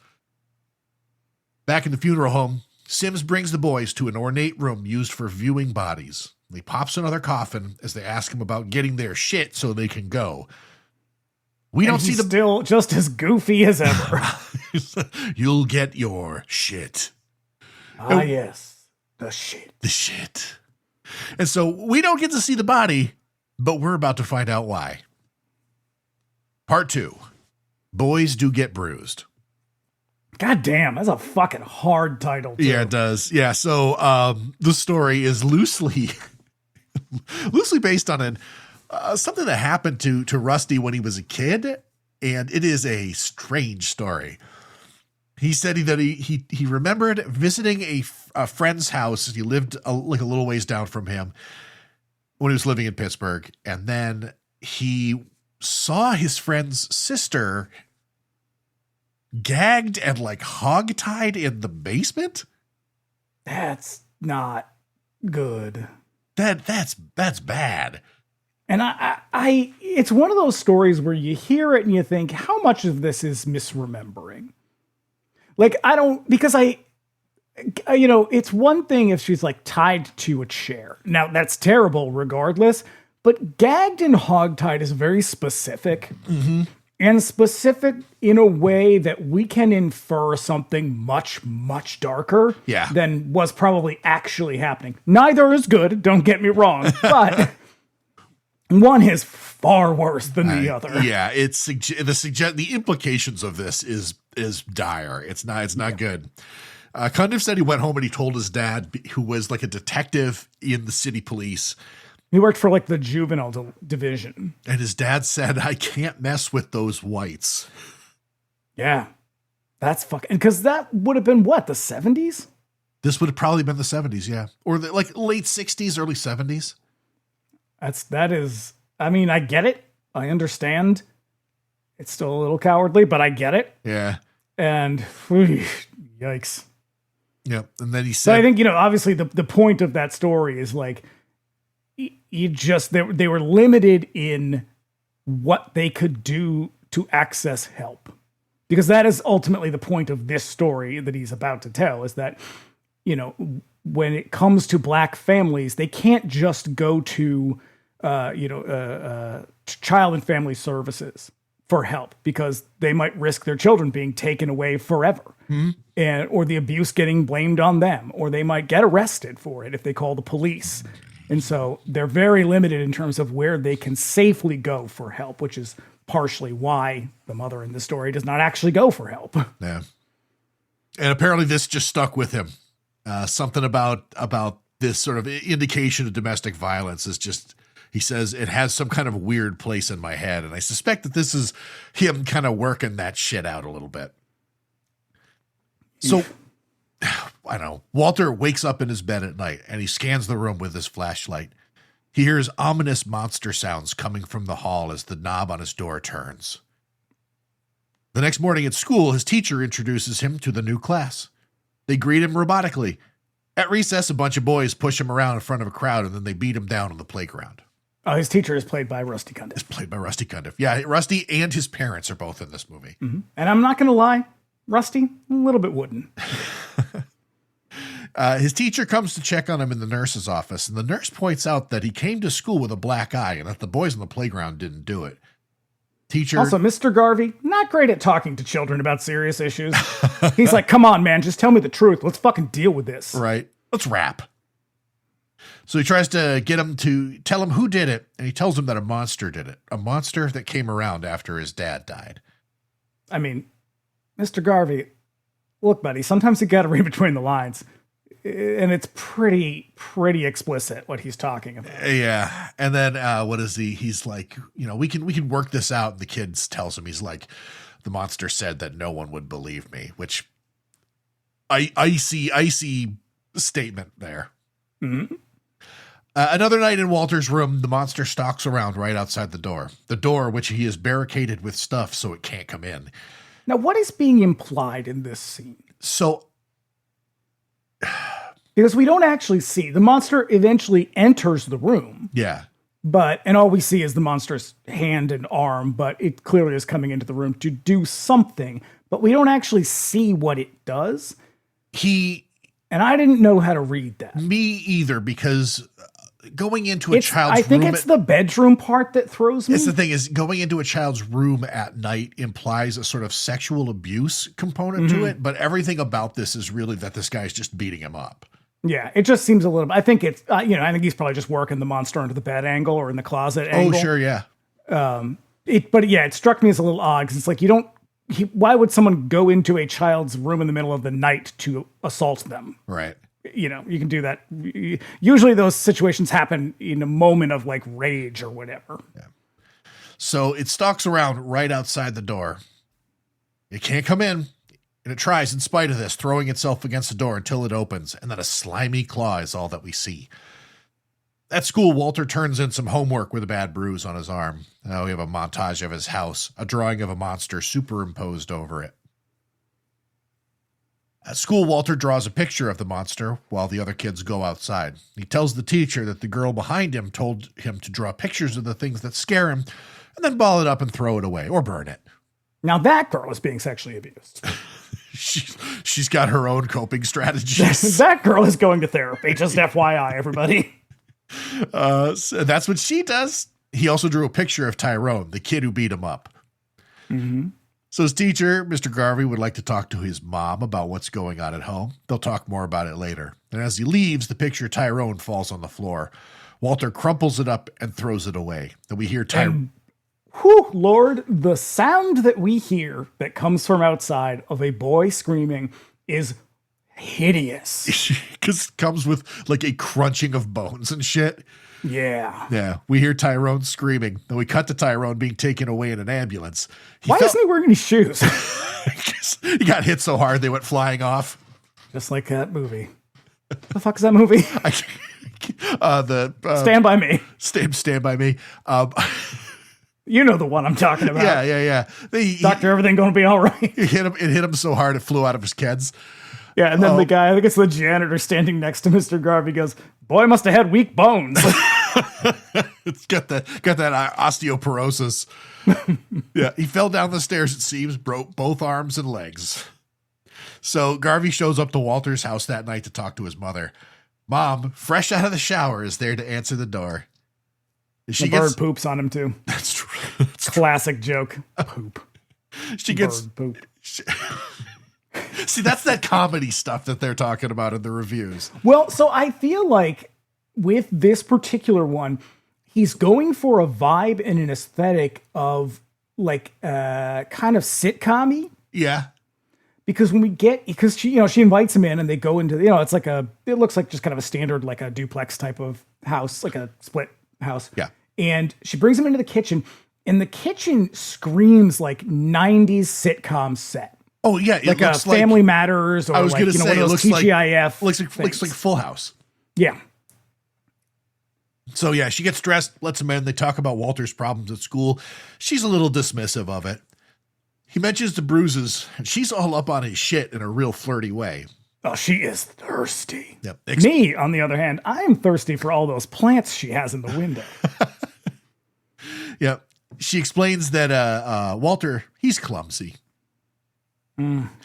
Back in the funeral home, Sims brings the boys to an ornate room used for viewing bodies. He pops another coffin as they ask him about getting their shit so they can go. We don't see still just as goofy as ever. You'll get your shit. Yes. The shit. The shit. And so we don't get to see the body, but we're about to find out why. Part 2. Boys Do Get Bruised. God damn, that's a fucking hard title, too. Yeah, it does. Yeah, so the story is loosely based on something that happened to Rusty when he was a kid, and it is a strange story. He said that he remembered visiting a friend's house. He lived a little ways down from him when he was living in Pittsburgh, and then he saw his friend's sister gagged and hogtied in the basement. That's not good. That's bad. And I it's one of those stories where you hear it and you think, how much of this is misremembering? It's one thing if she's tied to a chair. Now that's terrible regardless, but gagged and hogtied is very specific. Mm-hmm. And specific in a way that we can infer something much, much darker than was probably actually happening. Neither is good, don't get me wrong, but one is far worse than the other. Yeah, the implications of this is dire. It's not good. Cundieff said he went home and he told his dad, who was a detective in the city police. He worked for the juvenile division. And his dad said, I can't mess with those whites. Yeah. That's fucking, because that would have been what, the 70s? This would have probably been the 70s, yeah. Or the late 60s, early 70s. That is, I mean, I get it. I understand. It's still a little cowardly, but I get it. Yeah. And yikes. Yeah. And then he So said, I think, obviously the point of that story is like, they were limited in what they could do to access help. Because that is ultimately the point of this story that he's about to tell, is that, when it comes to black families, they can't just go to, child and family services for help, because they might risk their children being taken away forever, or the abuse getting blamed on them, or they might get arrested for it if they call the police. And so they're very limited in terms of where they can safely go for help, which is partially why the mother in the story does not actually go for help. yeah. And apparently this just stuck with him. Something about this sort of indication of domestic violence is just, he says, it has some kind of weird place in my head. And I suspect that this is him kind of working that shit out a little bit. So, I don't know. Walter wakes up in his bed at night and he scans the room with his flashlight. He hears ominous monster sounds coming from the hall as the knob on his door turns. The next morning at school, his teacher introduces him to the new class. They greet him robotically. At recess, a bunch of boys push him around in front of a crowd and then they beat him down on the playground. Oh, his teacher is played by Rusty Cundieff. It's played by Rusty Cundieff. Yeah, Rusty and his parents are both in this movie. Mm-hmm. And I'm not going to lie, Rusty, a little bit wooden. His teacher comes to check on him in the nurse's office, and the nurse points out that he came to school with a black eye and that the boys on the playground didn't do it. Teacher. Also, Mr. Garvey, not great at talking to children about serious issues. He's like, come on, man, just tell me the truth. Let's fucking deal with this. Right. Let's rap. So he tries to get him to tell him who did it, and he tells him that a monster did it. A monster that came around after his dad died. I mean, Mr. Garvey, look, buddy, sometimes you got to read between the lines. And it's pretty explicit what he's talking about. Yeah. And then what is he? He's like, we can work this out. And the kid tells him, he's like, the monster said that no one would believe me, which icy statement there. Mm-hmm. Another night in Walter's room, the monster stalks around right outside the door, which he is barricaded with stuff so it can't come in. Now, what is being implied in this scene? So, because we don't actually see, the monster eventually enters the room. Yeah. And all we see is the monster's hand and arm, but it clearly is coming into the room to do something, but we don't actually see what it does. And I didn't know how to read that. Me either, because going into a child's room. I think it's the bedroom part that throws me. It's the thing is, going into a child's room at night implies a sort of sexual abuse component to it, but everything about this is really that this guy's just beating him up. Yeah, it just seems a little. I think it's. I think he's probably just working the monster into the bed angle or in the closet angle. Oh, sure, yeah. It struck me as a little odd because it's like why would someone go into a child's room in the middle of the night to assault them? Right. You can do that. Usually those situations happen in a moment of like rage or whatever. Yeah. So it stalks around right outside the door. It can't come in, and it tries in spite of this, throwing itself against the door until it opens, and then a slimy claw is all that we see. At school, Walter turns in some homework with a bad bruise on his arm. Now we have a montage of his house, a drawing of a monster superimposed over it. At school, Walter draws a picture of the monster while the other kids go outside. He tells the teacher that the girl behind him told him to draw pictures of the things that scare him and then ball it up and throw it away or burn it. Now that girl is being sexually abused. She's got her own coping strategies. That girl is going to therapy, just FYI, everybody. So that's what she does. He also drew a picture of Tyrone, the kid who beat him up. Mm-hmm. So his teacher, Mr. Garvey, would like to talk to his mom about what's going on at home. They'll talk more about it later. And as he leaves, the picture of Tyrone falls on the floor. Walter crumples it up and throws it away. Then we hear Tyrone. Whew, Lord, the sound that we hear that comes from outside of a boy screaming is hideous. Because it comes with like a crunching of bones and shit. Yeah. Yeah. We hear Tyrone screaming. Then we cut to Tyrone being taken away in an ambulance. Why isn't he wearing any shoes? He got hit so hard they went flying off. Just like that movie. The fuck is that movie? The Stand By Me. Stand by me. You know the one I'm talking about. Yeah. Doctor, everything going to be all right. It hit him so hard it flew out of his keds. Yeah, and then the guy, I think it's the janitor standing next to Mr. Garvey, goes, "Boy must have had weak bones." It's got that osteoporosis. Yeah, he fell down the stairs, it seems, broke both arms and legs. So Garvey shows up to Walter's house that night to talk to his mother. Mom, fresh out of the shower, is there to answer the door. The bird poops on him too. That's true. Classic joke. Poop. She gets bird poop. See, that's that comedy stuff that they're talking about in the reviews. Well, so I feel like with this particular one, he's going for a vibe and an aesthetic of like kind of sitcom-y. Yeah. Because she invites him in and they go into, it looks like just kind of a standard, like a duplex type of house, like a split house. Yeah. And she brings him into the kitchen, and the kitchen screams like 90s sitcom set. Oh yeah, it like looks a Family Matters, or I was like, going to say, one of those TGIF. Looks like Full House. Yeah. So yeah, she gets dressed, lets him in. They talk about Walter's problems at school. She's a little dismissive of it. He mentions the bruises, and she's all up on his shit in a real flirty way. Oh, she is thirsty. Yep. Me, on the other hand, I am thirsty for all those plants she has in the window. Yep. She explains that Walter, he's clumsy.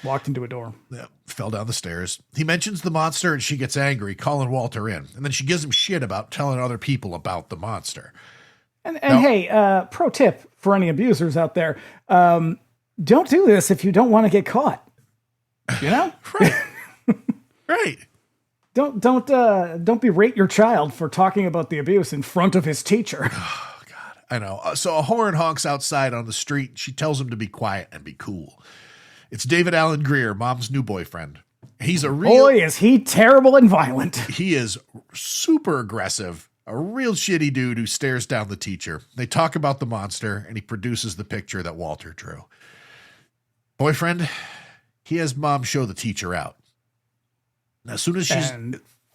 Walked into a door. Yep. Fell down the stairs. He mentions the monster, and she gets angry, calling Walter in. And then she gives him shit about telling other people about the monster. And hey, pro tip for any abusers out there, don't do this if you don't want to get caught. You know? Right. Don't berate your child for talking about the abuse in front of his teacher. Oh God, I know. So a horn honks outside on the street. She tells him to be quiet and be cool. It's David Allen Greer, Mom's new boyfriend. He's a real boy. Is he terrible and violent? He is super aggressive. A real shitty dude who stares down the teacher. They talk about the monster, and he produces the picture that Walter drew. Boyfriend, he has Mom show the teacher out. Now, as soon as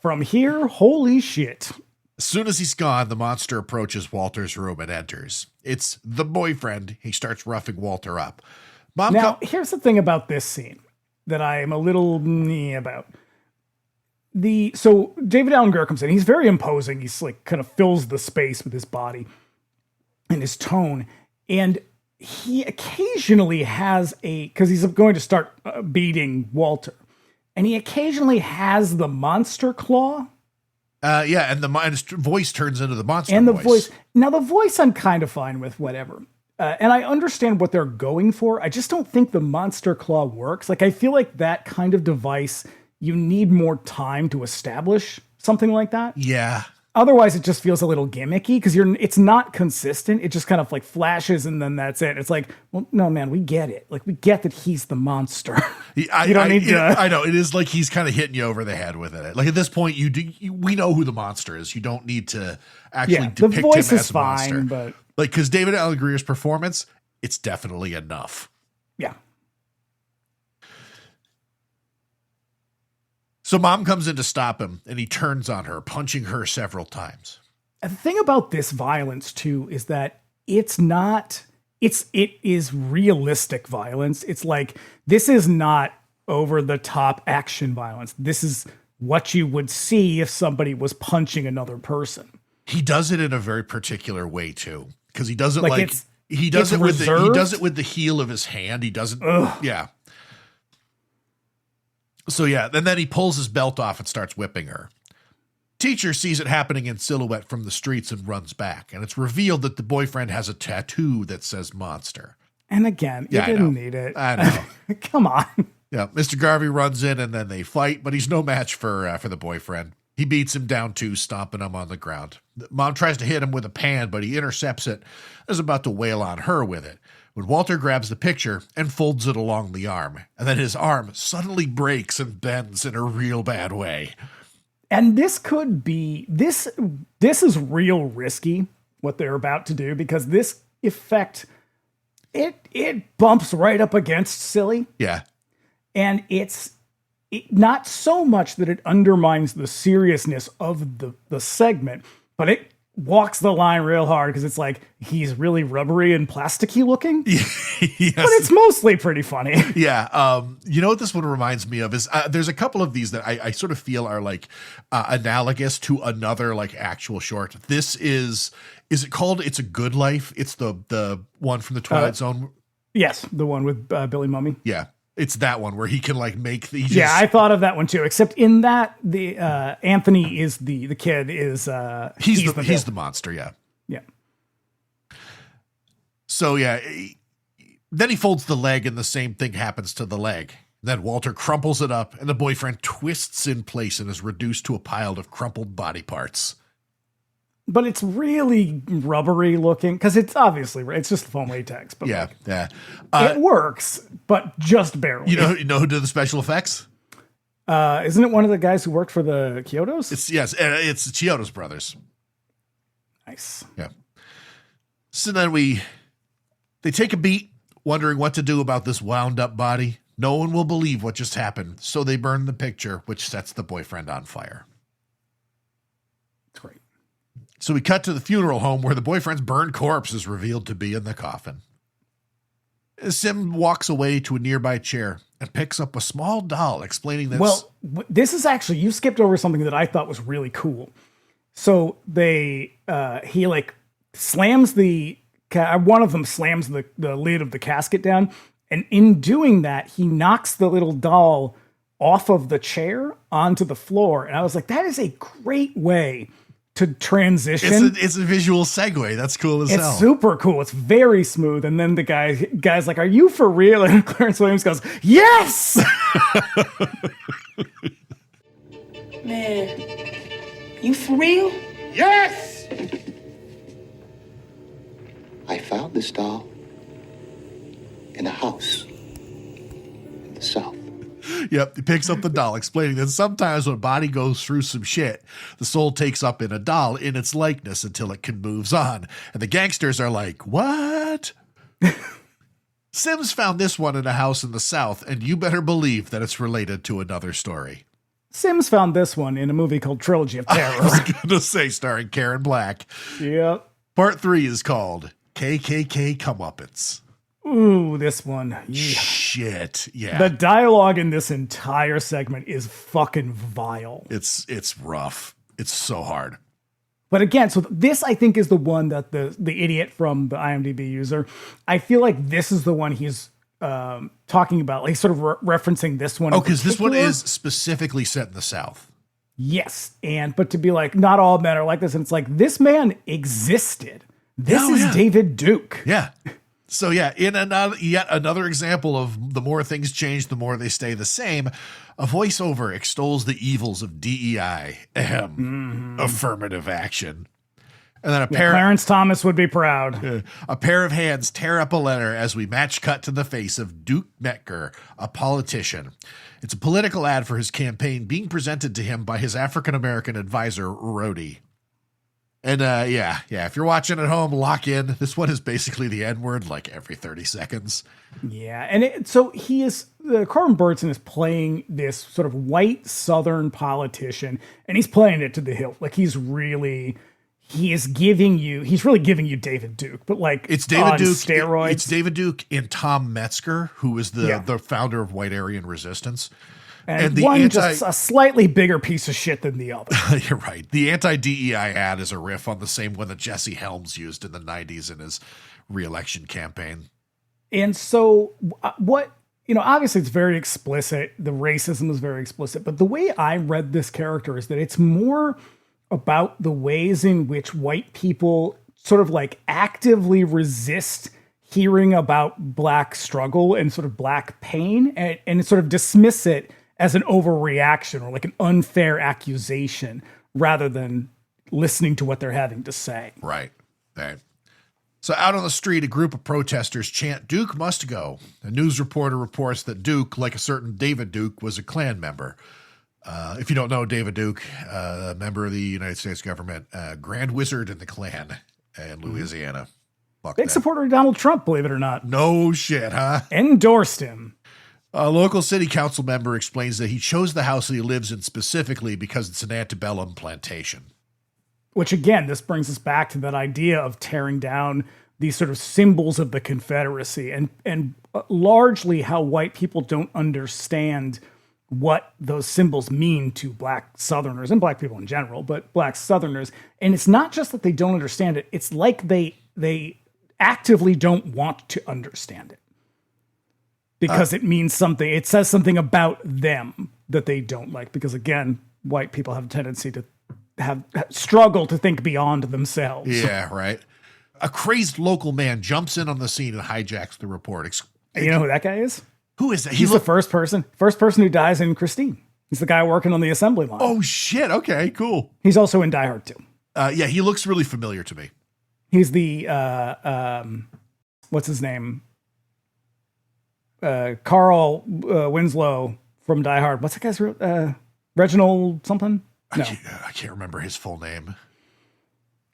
from here, holy shit. As soon as he's gone, the monster approaches Walter's room and enters. It's the boyfriend. He starts roughing Walter up. Here's the thing about this scene that I am a little about. So David Allen Greer comes in. He's very imposing. He's like kind of fills the space with his body and his tone. And he occasionally has because he's going to start beating Walter. And he occasionally has the monster claw. And the voice turns into the monster and the voice. Now, the voice I'm kind of fine with, whatever. And I understand what they're going for. I just don't think the monster claw works. Like, I feel like that kind of device, you need more time to establish something like that. Yeah. Otherwise, it just feels a little gimmicky because it's not consistent. It just kind of like flashes and then that's it. It's like, well, no, man, we get it. Like, we get that he's the monster. You don't need to. I know it is like he's kind of hitting you over the head with it. Like at this point, we know who the monster is. You don't need to actually depict the voice him is as a fine, monster. but like because David Allen Greer's performance, it's definitely enough. Yeah. So Mom comes in to stop him, and he turns on her, punching her several times. The thing about this violence, too, is that it is realistic violence. It's like, this is not over-the-top action violence. This is what you would see if somebody was punching another person. He does it in a very particular way, too, because he does it he does it with the heel of his hand. He doesn't, yeah. So yeah, and then he pulls his belt off and starts whipping her. Teacher sees it happening in silhouette from the streets and runs back. And it's revealed that the boyfriend has a tattoo that says monster. And again, you didn't need it. I know. Come on. Yeah, Mr. Garvey runs in and then they fight, but he's no match for the boyfriend. He beats him down too, stomping him on the ground. Mom tries to hit him with a pan, but he intercepts it and is about to wail on her with it. When Walter grabs the picture and folds it along the arm, and then his arm suddenly breaks and bends in a real bad way. And this could be, this is real risky, what they're about to do, because this effect, it bumps right up against silly. Yeah. And it's not so much that it undermines the seriousness of the segment, but it walks the line real hard because it's like he's really rubbery and plasticky looking. Yes. But it's mostly pretty funny. Yeah. You know what this one reminds me of is there's a couple of these that I sort of feel are like analogous to another like actual short. This is it called It's a Good Life? It's the one from the Twilight Zone. Yes, the one with Billy Mummy. Yeah. It's that one where he can like make the. Yeah, I thought of that one too. Except in that, the Anthony is the kid is he's the monster. Yeah. Yeah. So yeah, then he folds the leg, and the same thing happens to the leg. Then Walter crumples it up, and the boyfriend twists in place and is reduced to a pile of crumpled body parts. But it's really rubbery looking because it's obviously it's just foam latex. But yeah, like, yeah, it works, but just barely. You know who did the special effects? Isn't it one of the guys who worked for the Kyotos? It's the Chiodos brothers. Nice. Yeah. So then they take a beat, wondering what to do about this wound up body. No one will believe what just happened, so they burn the picture, which sets the boyfriend on fire. It's great. So we cut to the funeral home where the boyfriend's burned corpse is revealed to be in the coffin. Sim walks away to a nearby chair and picks up a small doll, explaining that. Well, this is actually, you skipped over something that I thought was really cool. So he like slams one of them slams the lid of the casket down. And in doing that, he knocks the little doll off of the chair onto the floor. And I was like, that is a great way to transition. It's a visual segue. That's cool as hell. It's super cool. It's very smooth. And then the guy's like, "Are you for real?" And Clarence Williams goes, "Yes!" Man, you for real? Yes! I found this doll in a house in the South. Yep, he picks up the doll, explaining that sometimes when a body goes through some shit, the soul takes up in a doll in its likeness until it can moves on. And the gangsters are like, "What?" Sims found this one in a house in the South, and you better believe that it's related to another story. Sims found this one in a movie called Trilogy of Terror. I was going to say, starring Karen Black. Yep. Part 3 is called KKK Comeuppance. Ooh, this one. Yeah. Shit, yeah. The dialogue in this entire segment is fucking vile. It's rough. It's so hard. But again, so this I think is the one that the idiot from the IMDb user, I feel like this is the one he's talking about, like sort of referencing this one. Oh, because this one is specifically set in the South. Yes, but to be like, not all men are like this, and it's like, this man existed. This is David Duke. Yeah. So yeah, in yet another example of the more things change, the more they stay the same, a voiceover extols the evils of DEI, affirmative action. And then Clarence Thomas would be proud. A pair of hands tear up a letter as we match cut to the face of Duke Metker, a politician. It's a political ad for his campaign being presented to him by his African-American advisor, Rhodey. And if you're watching at home, lock in. This one is basically the N-word like every 30 seconds. Yeah, and so Corbin Burnson is playing this sort of white Southern politician, and he's playing it to the hilt. Like he's really giving you David Duke, but like it's David Duke steroids. It's David Duke and Tom Metzger, who is the founder of White Aryan Resistance. And one just a slightly bigger piece of shit than the other. You're right. The anti-DEI ad is a riff on the same one that Jesse Helms used in the 90s in his re-election campaign. And so obviously it's very explicit. The racism is very explicit. But the way I read this character is that it's more about the ways in which white people sort of like actively resist hearing about Black struggle and sort of Black pain and sort of dismiss it as an overreaction or like an unfair accusation rather than listening to what they're having to say. Right. So out on the street, a group of protesters chant, "Duke must go." A news reporter reports that Duke, like a certain David Duke, was a Klan member. If you don't know David Duke, a member of the United States government, Grand Wizard in the Klan in Louisiana. Big supporter of Donald Trump, believe it or not. No shit, huh? Endorsed him. A local city council member explains that he chose the house that he lives in specifically because it's an antebellum plantation. Which again, this brings us back to that idea of tearing down these sort of symbols of the Confederacy, and largely how white people don't understand what those symbols mean to black Southerners and black people in general, but black Southerners. And it's not just that they don't understand it. It's like they actively don't want to understand it because it means something. It says something about them that they don't like, because again, white people have a tendency to struggle to think beyond themselves. Yeah, right. A crazed local man jumps in on the scene and hijacks the report. You know who that guy is? Who is that? He's the first person who dies in Christine. He's the guy working on the assembly line. Oh, shit. Okay, cool. He's also in Die Hard 2. Yeah, he looks really familiar to me. He's the, what's his name? Carl Winslow from Die Hard. What's that guy's real, Reginald something? No. I can't remember his full name.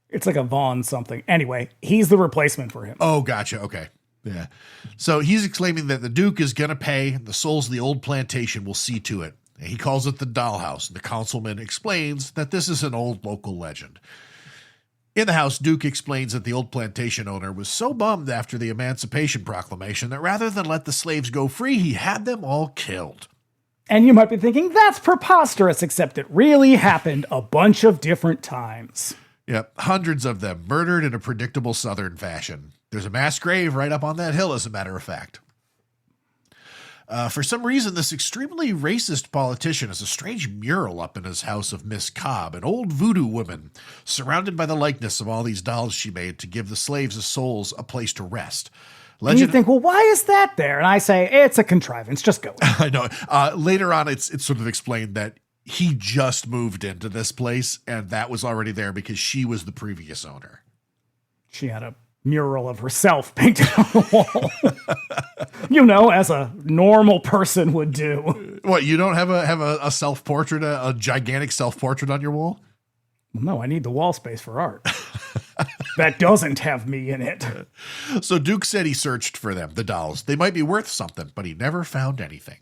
It's like a Vaughn something. Anyway, he's the replacement for him. Oh, gotcha. Okay. Yeah. So he's exclaiming that the Duke is going to pay. The souls of the old plantation will see to it. And he calls it the dollhouse. And the councilman explains that this is an old local legend. In the house, Duke explains that the old plantation owner was so bummed after the Emancipation Proclamation that rather than let the slaves go free, he had them all killed. And you might be thinking, that's preposterous, except it really happened a bunch of different times. Yep, hundreds of them murdered in a predictable Southern fashion. There's a mass grave right up on that hill, as a matter of fact. For some reason, this extremely racist politician has a strange mural up in his house of Miss Cobb, an old voodoo woman, surrounded by the likeness of all these dolls she made to give the slaves' souls a place to rest. And you think, well, why is that there? And I say, it's a contrivance. Just go. I know. Later on, it's sort of explained that he just moved into this place, and that was already there because she was the previous owner. She had a mural of herself painted on the wall. As a normal person would do. What, you don't have a self-portrait, a gigantic self-portrait on your wall? No, I need the wall space for art. That doesn't have me in it. So Duke said he searched for them, the dolls. They might be worth something, but he never found anything.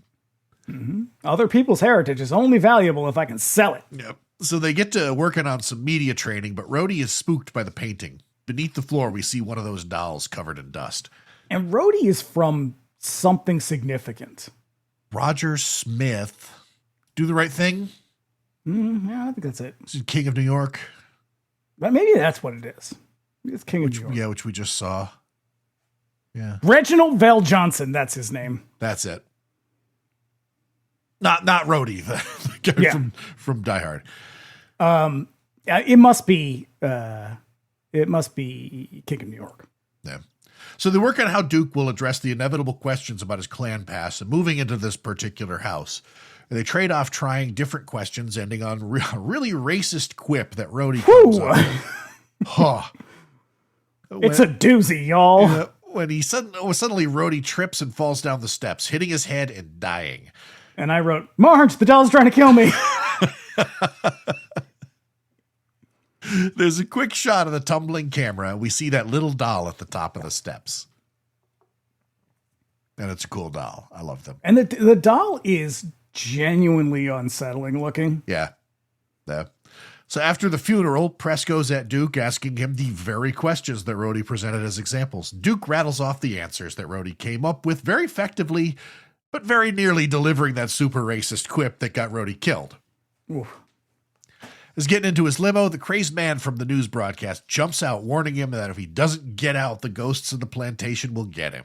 Mm-hmm. Other people's heritage is only valuable if I can sell it. Yep. So they get to working on some media training, but Rhodey is spooked by the painting. Beneath the floor, we see one of those dolls covered in dust. And Rhodey is from something significant. Roger Smith. Do the Right Thing? Yeah, I think that's it. King of New York. But maybe that's what it is. It's King of New York. Yeah, which we just saw. Yeah. Reginald Vell Johnson, that's his name. That's it. Not Rhodey, the guy from Die Hard. It must be King of New York. Yeah. So they work on how Duke will address the inevitable questions about his clan past and moving into this particular house. And they trade off trying different questions, ending on a really racist quip that Rhodey comes up. It's a doozy, y'all. When suddenly Rhodey trips and falls down the steps, hitting his head and dying. And I wrote, Marge, the doll's trying to kill me. There's a quick shot of the tumbling camera, and we see that little doll at the top of the steps. And it's a cool doll. I love them. And the doll is genuinely unsettling looking. Yeah. So after the funeral, press goes at Duke, asking him the very questions that Rhodey presented as examples. Duke rattles off the answers that Rhodey came up with very effectively, but very nearly delivering that super racist quip that got Rhodey killed. Oof. As getting into his limo, the crazed man from the news broadcast jumps out, warning him that if he doesn't get out, the ghosts of the plantation will get him.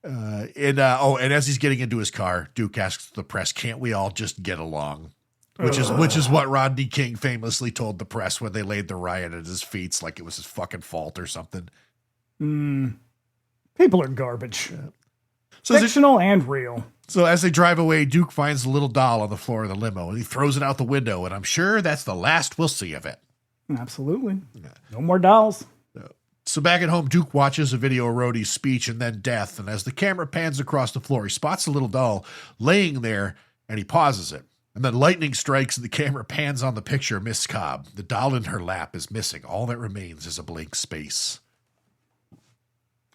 And as he's getting into his car, Duke asks the press, "Can't we all just get along?" Which is what Rodney King famously told the press when they laid the riot at his feet, like it was his fucking fault or something. People are garbage. Yeah. Fictional and real. So as they drive away, Duke finds the little doll on the floor of the limo, and he throws it out the window, and I'm sure that's the last we'll see of it. Absolutely. No more dolls. So back at home, Duke watches a video of Rhodey's speech and then death, and as the camera pans across the floor, he spots the little doll laying there, and he pauses it. And then lightning strikes, and the camera pans on the picture of Miss Cobb. The doll in her lap is missing. All that remains is a blank space.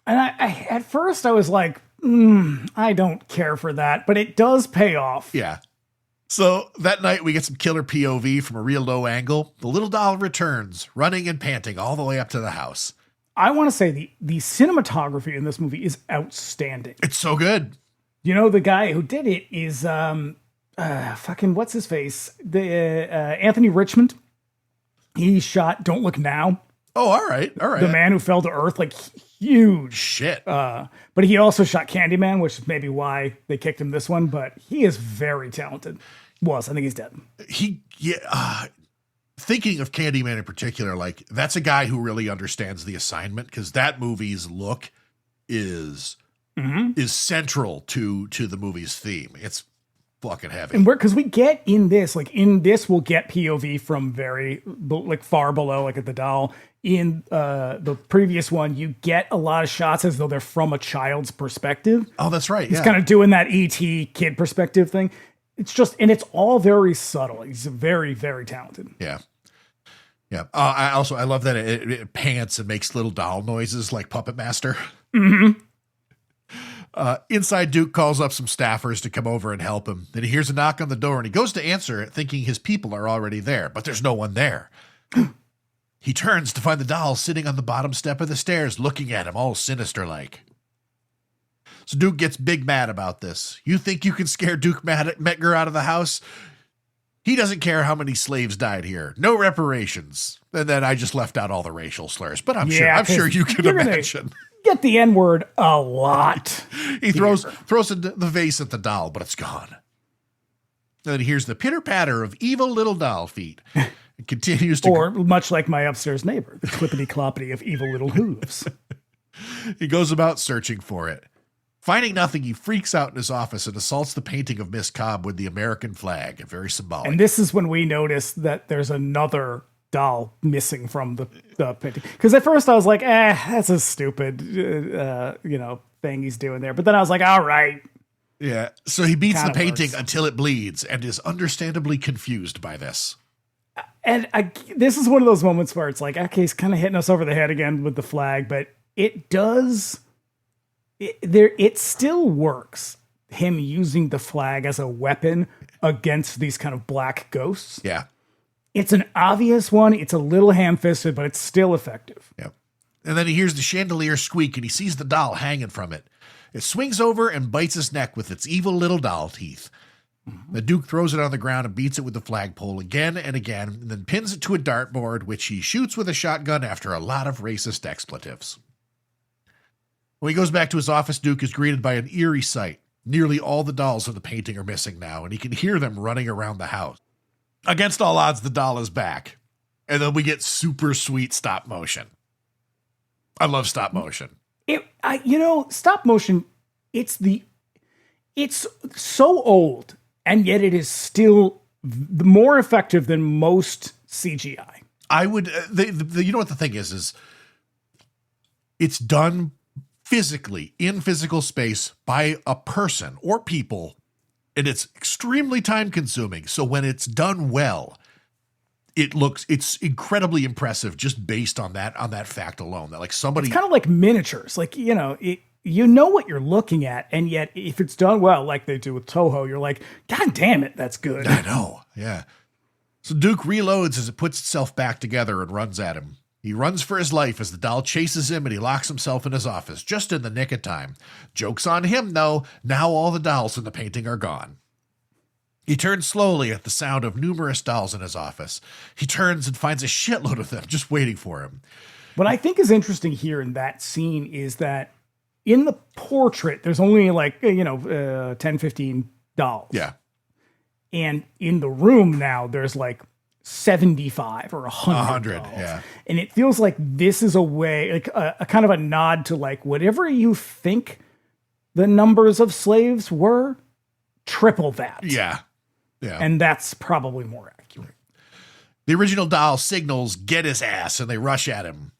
And I at first I was like, I don't care for that, but it does pay off. Yeah. So that night we get some killer POV from a real low angle. The little doll returns, running and panting all the way up to the house. I want to say the cinematography in this movie is outstanding. It's so good. You know, the guy who did it is fucking what's his face? The Anthony Richmond. He shot Don't Look Now. Oh, all right. The Man Who Fell to Earth, like huge shit. But he also shot Candyman, which is maybe why they kicked him this one. But he is very talented. I think he's dead. Thinking of Candyman in particular, like that's a guy who really understands the assignment because that movie's look is central to the movie's theme. It's fucking heavy. And because we get in this we'll get POV from very like far below, like at the doll. In the previous one, you get a lot of shots as though they're from a child's perspective. Oh, that's right. He's kind of doing that E.T. kid perspective thing. It's just, and it's all very subtle. He's very, very talented. Yeah. Yeah. I love that it pants and makes little doll noises like Puppet Master. Mm-hmm. Inside, Duke calls up some staffers to come over and help him. Then he hears a knock on the door and he goes to answer it thinking his people are already there, but there's no one there. He turns to find the doll sitting on the bottom step of the stairs looking at him all sinister-like. So Duke gets big mad about this. You think you can scare Duke Metger out of the house? He doesn't care how many slaves died here. No reparations. And then I just left out all the racial slurs, but I'm sure you can imagine. Get the N-word a lot. He throws the vase at the doll, but it's gone. And then he hears the pitter-patter of evil little doll feet. It continues to... Or much like my upstairs neighbor, the clippity-cloppity of evil little hooves. He goes about searching for it. Finding nothing, he freaks out in his office and assaults the painting of Miss Cobb with the American flag. Very symbolic. And this is when we notice that there's another doll missing from the painting. Because at first I was like, that's a stupid, thing he's doing there. But then I was like, all right. Yeah. So he beats Kinda the painting works. until it bleeds and is understandably confused by this. And this is one of those moments where it's like, okay, he's kind of hitting us over the head again with the flag, but it does... It still works, him using the flag as a weapon against these kind of black ghosts. Yeah. It's an obvious one. It's a little ham-fisted, but it's still effective. Yeah. And then he hears the chandelier squeak and he sees the doll hanging from it. It swings over and bites his neck with its evil little doll teeth. Mm-hmm. The Duke throws it on the ground and beats it with the flagpole again and again, and then pins it to a dartboard, which he shoots with a shotgun after a lot of racist expletives. When he goes back to his office, Duke is greeted by an eerie sight. Nearly all the dolls in the painting are missing now, and he can hear them running around the house. Against all odds, the doll is back. And then we get super sweet stop motion. I love stop motion. Stop motion, it's so old, and yet it is still more effective than most CGI. I would, you know what the thing is it's done physically in physical space by a person or people, and it's extremely time consuming. So when it's done well, it's incredibly impressive just based on that fact alone. That like somebody, it's kind of like miniatures, like, you know what you're looking at, and yet if it's done well, like they do with Toho, you're like, God damn it, that's good. I know. Yeah. So Duke reloads as it puts itself back together and runs at him. He runs for his life as the doll chases him and he locks himself in his office just in the nick of time. Joke's on him, though. Now all the dolls in the painting are gone. He turns slowly at the sound of numerous dolls in his office. He turns and finds a shitload of them just waiting for him. What I think is interesting here in that scene is that in the portrait, there's only 10, 15 dolls. Yeah. And in the room now, there's 75 or 100 dolls. Yeah. And it feels like this is a way, a kind of a nod to whatever you think the numbers of slaves were, triple that. Yeah. Yeah. And that's probably more accurate. The original doll signals, get his ass, and they rush at him.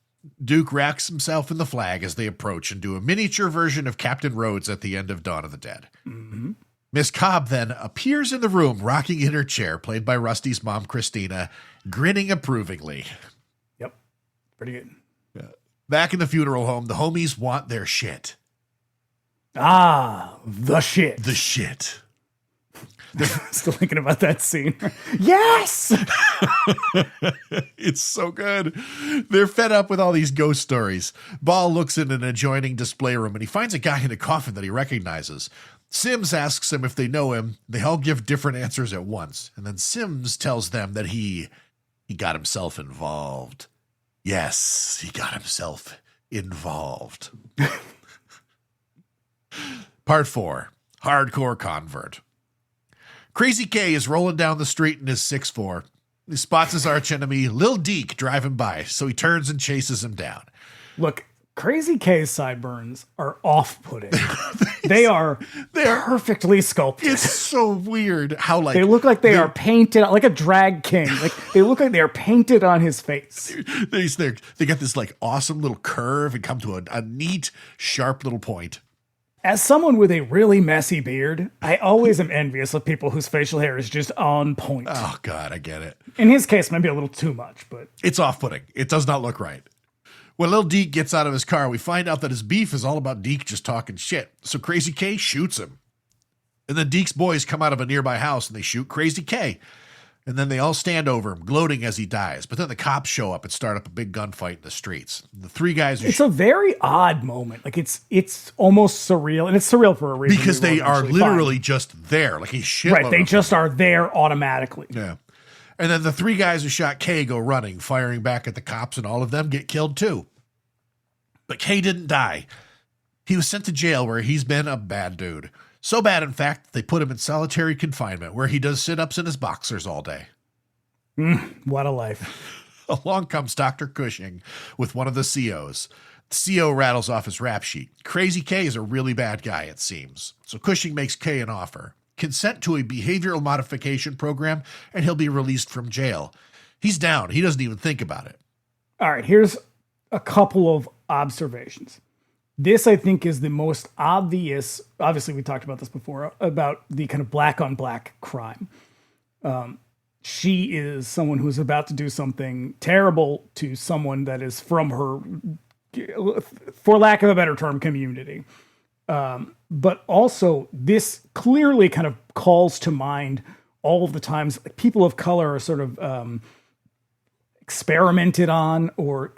Duke wraps himself in the flag as they approach and do a miniature version of Captain Rhodes at the end of Dawn of the Dead. Mm-hmm. Miss Cobb then appears in the room, rocking in her chair, played by Rusty's mom, Christina, grinning approvingly. Yep. Pretty good. Yeah. Back in the funeral home, the homies want their shit. Ah, the shit. The shit. Still thinking about that scene. Yes! It's so good. They're fed up with all these ghost stories. Ball looks in an adjoining display room and he finds a guy in a coffin that he recognizes. Sims asks him if they know him. They all give different answers at once. And then Sims tells them that he got himself involved. Yes, he got himself involved. Part 4. Hardcore Convert. Crazy K is rolling down the street in his 6'4". He spots his archenemy, Lil Deke, driving by, so he turns and chases him down. Look, Crazy K's sideburns are off-putting. They are perfectly sculpted. It's so weird how they look like they are painted like a drag king. Like they look like they are painted on his face. They got this like awesome little curve and come to a neat, sharp little point. As someone with a really messy beard, I always am envious of people whose facial hair is just on point. Oh God, I get it. In his case, maybe a little too much, but it's off-putting. It does not look right. When Lil Deke gets out of his car, we find out that his beef is all about Deke just talking shit. So Crazy K shoots him. And then Deke's boys come out of a nearby house and they shoot Crazy K. And then they all stand over him, gloating as he dies. But then the cops show up and start up a big gunfight in the streets. The three guys are... It's a very odd moment. Like, it's almost surreal. And it's surreal for a reason. Because they are literally just there. Like, he's shit. Right, they just are there automatically. Yeah. And then the three guys who shot K go running, firing back at the cops, and all of them get killed too. But K didn't die. He was sent to jail where he's been a bad dude. So bad, in fact, they put him in solitary confinement where he does sit-ups in his boxers all day. What a life. Along comes Dr. Cushing with one of the COs. The CO rattles off his rap sheet. Crazy K is a really bad guy, it seems. So Cushing makes K an offer. Consent to a behavioral modification program, and he'll be released from jail. He's down. He doesn't even think about it. All right, here's a couple of observations. This, I think, is the most obvious. Obviously, we talked about this before, about the kind of black on black crime. She is someone who's about to do something terrible to someone that is from her, for lack of a better term, community. But also, this clearly kind of calls to mind all of the times people of color are sort of experimented on, or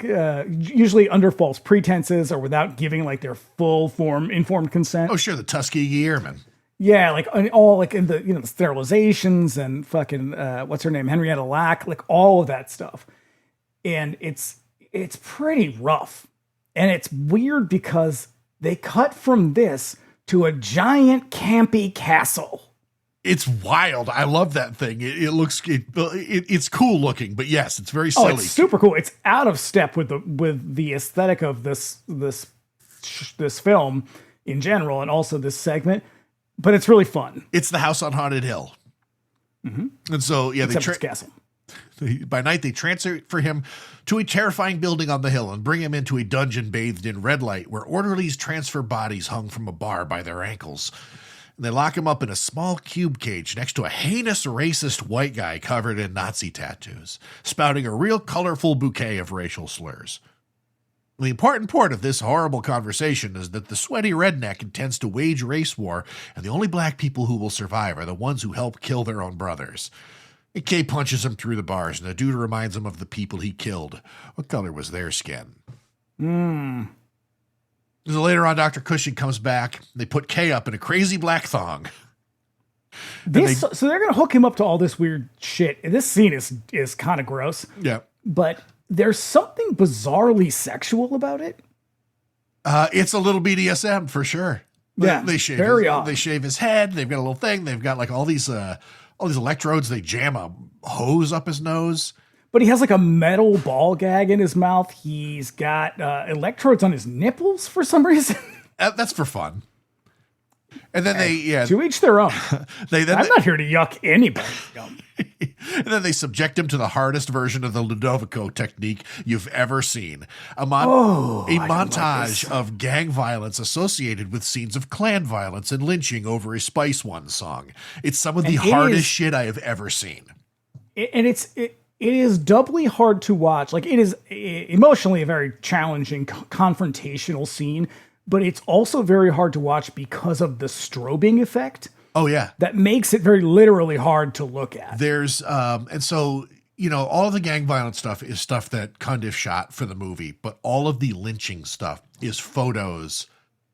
usually under false pretenses or without giving like their full form informed consent. Oh, sure, the Tuskegee Airmen. Yeah, like all like in the the sterilizations and fucking what's her name, Henrietta Lack, like all of that stuff, and it's pretty rough, and it's weird because they cut from this to a giant campy castle. It's wild. I love that thing. It looks it's cool looking, but yes, it's very silly. Oh, it's super cool. It's out of step with the aesthetic of this film in general, and also this segment. But it's really fun. It's the house on Haunted Hill, and so yeah, except it's castle. By night, they transfer him to a terrifying building on the hill and bring him into a dungeon bathed in red light, where orderlies transfer bodies hung from a bar by their ankles. They lock him up in a small cube cage next to a heinous racist white guy covered in Nazi tattoos, spouting a real colorful bouquet of racial slurs. The important part of this horrible conversation is that the sweaty redneck intends to wage race war, and the only black people who will survive are the ones who help kill their own brothers. And Kay punches him through the bars, and the dude reminds him of the people he killed. What color was their skin? So later on, Dr. Cushing comes back. They put Kay up in a crazy black thong. So they're going to hook him up to all this weird shit. And this scene is kind of gross. Yeah. But there's something bizarrely sexual about it. It's a little BDSM for sure. Yeah, they shave very odd. They shave his head. They've got a little thing. They've got like all these electrodes. They jam a hose up his nose. But he has like a metal ball gag in his mouth. He's got electrodes on his nipples for some reason. That's for fun. And then to each their own. I'm not here to yuck anybody. And then they subject him to the hardest version of the Ludovico technique you've ever seen. A montage of gang violence associated with scenes of clan violence and lynching over a Spice One song. It's some of the hardest shit I have ever seen. It is doubly hard to watch. Like, it is emotionally a very challenging, confrontational scene, but it's also very hard to watch because of the strobing effect. Oh yeah. that makes it very literally hard to look at. There's and so all of the gang violence stuff is stuff that Cundieff shot for the movie, but all of the lynching stuff is photos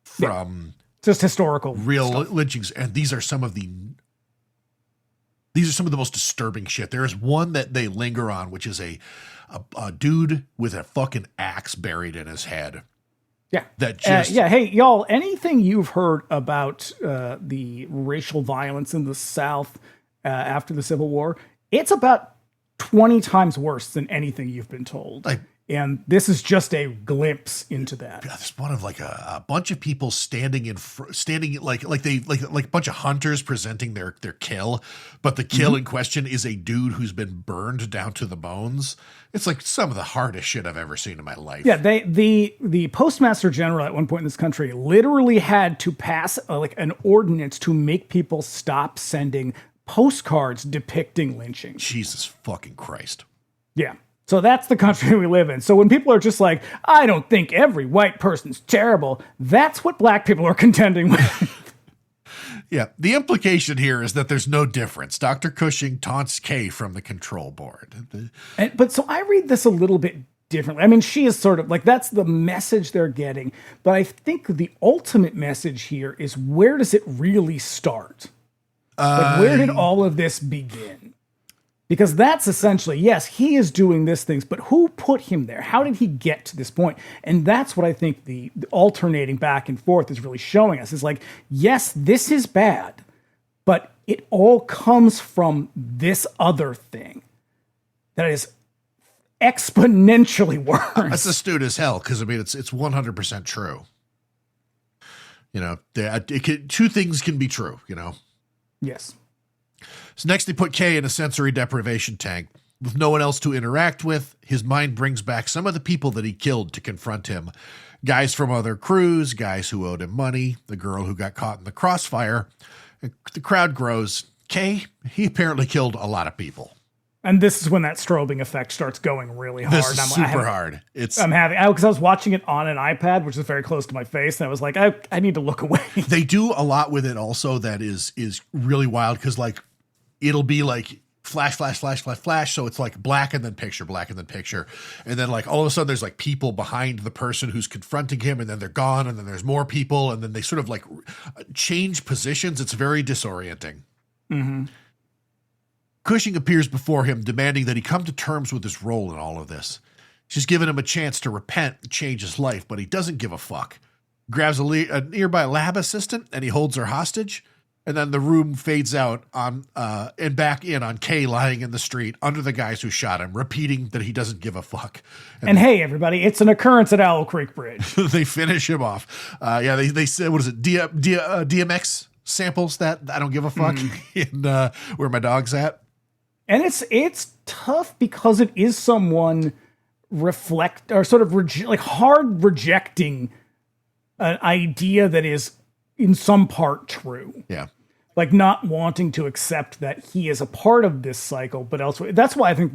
from just historical real stuff. lynchings, and these are some of the most disturbing shit. There is one that they linger on, which is a dude with a fucking axe buried in his head. Yeah. That just Hey, y'all, anything you've heard about the racial violence in the South after the Civil War, it's about 20 times worse than anything you've been told. And this is just a glimpse into that. There's one of like a bunch of people standing like a bunch of hunters presenting their kill, but the kill in question is a dude who's been burned down to the bones. It's like some of the hardest shit I've ever seen in my life. Yeah, the postmaster general at one point in this country literally had to pass an ordinance to make people stop sending postcards depicting lynching. Jesus fucking Christ. Yeah. So that's the country we live in. So when people are just like, I don't think every white person's terrible, that's what black people are contending with. Yeah. The implication here is that there's no difference. Dr. Cushing taunts Kay from the control board. But so I read this a little bit differently. I mean, she is sort of like, that's the message they're getting. But I think the ultimate message here is, where does it really start? Like, where did all of this begin? Because that's essentially, yes, he is doing these things, but who put him there? How did he get to this point? And that's what I think the alternating back and forth is really showing us. Is like, yes, this is bad, but it all comes from this other thing that is exponentially worse. That's astute as hell, because I mean, it's 100% true. Two things can be true, Yes. So next they put Kay in a sensory deprivation tank. With no one else to interact with, his mind brings back some of the people that he killed to confront him. Guys from other crews, guys who owed him money, the girl who got caught in the crossfire. The crowd grows. Kay, he apparently killed a lot of people. And this is when that strobing effect starts going really hard. This is super hard. Because I was watching it on an iPad, which is very close to my face, and I was like, I need to look away. They do a lot with it also that is really wild, because like it'll be like flash, flash, flash, flash, flash. So it's like black and then picture, black and then picture. And then like all of a sudden there's like people behind the person who's confronting him, and then they're gone, and then there's more people, and then they sort of like change positions. It's very disorienting. Mm-hmm. Cushing appears before him, demanding that he come to terms with his role in all of this. She's given him a chance to repent and change his life, but he doesn't give a fuck. Grabs a nearby lab assistant, and he holds her hostage. And then the room fades out on and back in on Kay lying in the street under the guys who shot him, repeating that he doesn't give a fuck. And hey, everybody, it's an occurrence at Owl Creek Bridge. They finish him off. They said, what is it? DMX samples that I don't give a fuck in Where My Dog's At. And it's tough because it is someone hard rejecting an idea that is in some part true. Yeah. Like not wanting to accept that he is a part of this cycle, but elsewhere. That's why I think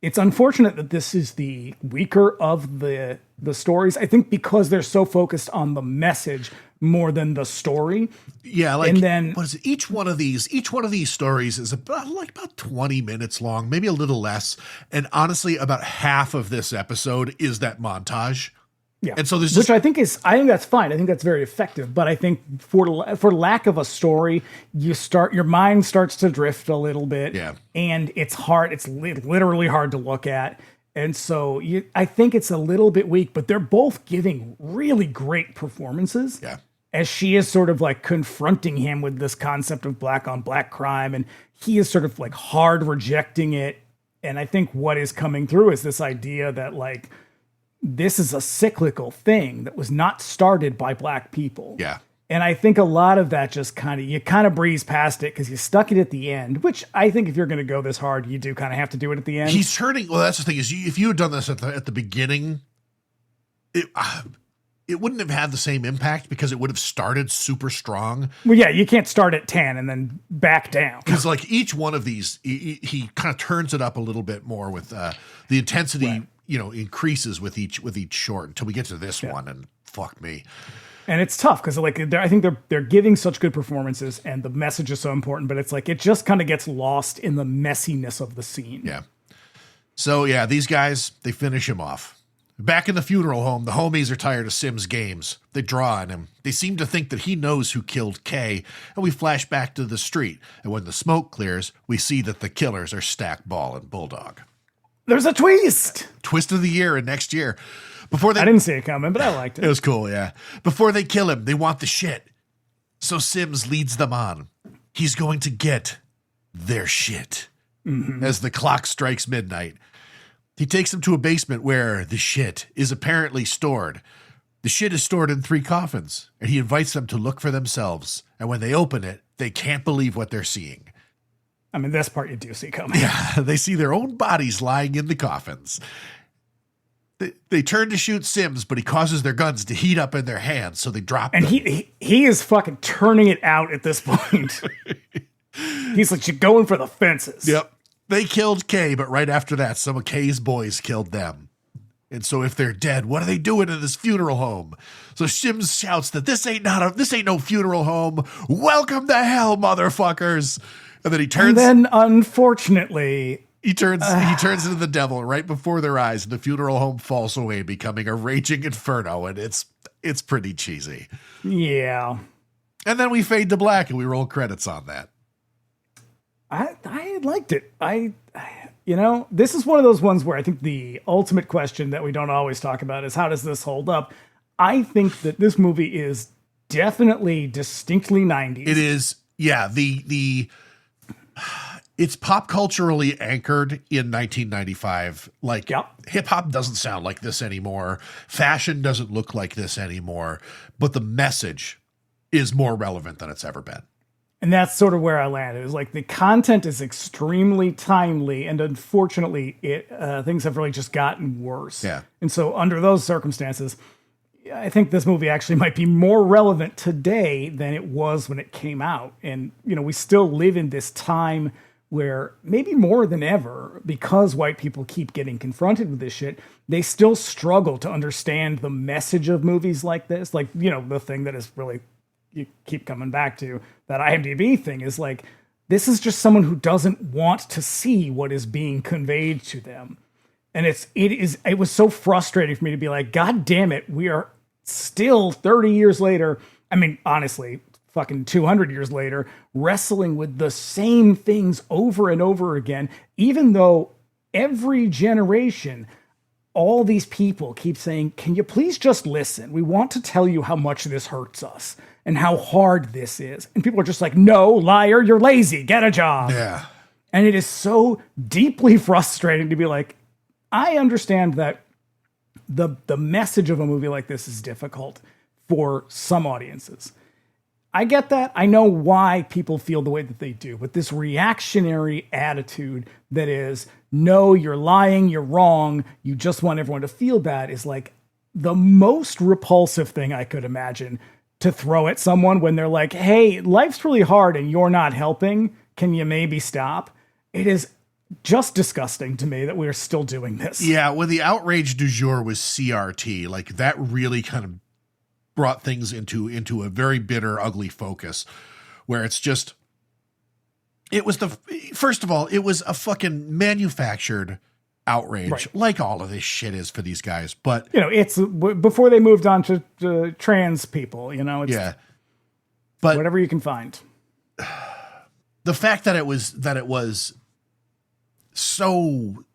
it's unfortunate that this is the weaker of the stories. I think because they're so focused on the message more than the story. Yeah, like, and then what is it? Each one of these stories is about 20 minutes long, maybe a little less. And honestly, about half of this episode is that montage. Yeah, and so there's which I think that's fine. I think that's very effective. But I think for lack of a story, your mind starts to drift a little bit. Yeah, and it's hard. It's literally hard to look at. And so I think it's a little bit weak. But they're both giving really great performances. Yeah, as she is sort of like confronting him with this concept of black on black crime, and he is sort of like hard rejecting it. And I think what is coming through is this idea that like, this is a cyclical thing that was not started by black people. Yeah. And I think a lot of that just you kind of breeze past it because you stuck it at the end, which I think if you're going to go this hard, you do kind of have to do it at the end. He's turning. Well, that's the thing is if you had done this at the beginning, it wouldn't have had the same impact because it would have started super strong. Well, yeah, you can't start at 10 and then back down. Because like each one of these, he kind of turns it up a little bit more with the intensity, right. Increases with each short until we get to this one, and fuck me. And it's tough because like I think they're giving such good performances and the message is so important, but it's like it just kind of gets lost in the messiness of the scene. Yeah. So yeah, these guys, they finish him off. Back in the funeral home, the homies are tired of Sim's games. They draw on him. They seem to think that he knows who killed Kay, and we flash back to the street. And when the smoke clears, we see that the killers are Stack, Ball, and Bulldog. There's a twist. Twist of the year and next year. I didn't see it coming, but I liked it. It was cool, yeah. Before they kill him, they want the shit. So Sims leads them on. He's going to get their shit. As the clock strikes midnight. He takes them to a basement where the shit is apparently stored. The shit is stored in 3 coffins, and he invites them to look for themselves. And when they open it, they can't believe what they're seeing. I mean, this part you do see coming. Yeah, they see their own bodies lying in the coffins. They turn to shoot Sims, but he causes their guns to heat up in their hands, so they drop them. And he is fucking turning it out at this point. He's like, you're going for the fences. Yep. They killed Kay, but right after that, some of Kay's boys killed them. And so if they're dead, what are they doing in this funeral home? So Sims shouts that this ain't no funeral home. Welcome to hell, motherfuckers. And then he turns. And then, unfortunately, he turns into the devil right before their eyes, and the funeral home falls away, becoming a raging inferno. And it's pretty cheesy. Yeah. And then we fade to black, and we roll credits on that. I liked it. This is one of those ones where I think the ultimate question that we don't always talk about is how does this hold up? I think that this movie is definitely distinctly 90s. It is. Yeah. It's pop culturally anchored in 1995. Like hip hop doesn't sound like this anymore. Fashion doesn't look like this anymore, but the message is more relevant than it's ever been. And that's sort of where I landed. It was like the content is extremely timely, and unfortunately, things have really just gotten worse. Yeah. And so, under those circumstances, I think this movie actually might be more relevant today than it was when it came out. And we still live in this time where maybe more than ever, because white people keep getting confronted with this shit, they still struggle to understand the message of movies like this. Like the thing that is really you keep coming back to, that IMDb thing is like, this is just someone who doesn't want to see what is being conveyed to them. And it was so frustrating for me to be like, God damn it, we are still 30 years later. I mean, honestly, fucking 200 years later, wrestling with the same things over and over again, even though every generation, all these people keep saying, can you please just listen? We want to tell you how much this hurts us and how hard this is. And people are just like, no, liar, you're lazy, get a job. Yeah. And it is so deeply frustrating to be like, I understand that the message of a movie like this is difficult for some audiences. I get that. I know why people feel the way that they do, but this reactionary attitude that is, no, you're lying, you're wrong, you just want everyone to feel bad, is like the most repulsive thing I could imagine to throw at someone when they're like, hey, life's really hard and you're not helping. Can you maybe stop? It is just disgusting to me that we're still doing this. Yeah, when the outrage du jour was CRT, like that really kind of brought things into a very bitter, ugly focus where it's just, first of all, it was a fucking manufactured outrage, right, like all of this shit is for these guys. But it's before they moved on to trans people, it's, yeah, but whatever you can find. The fact that it was so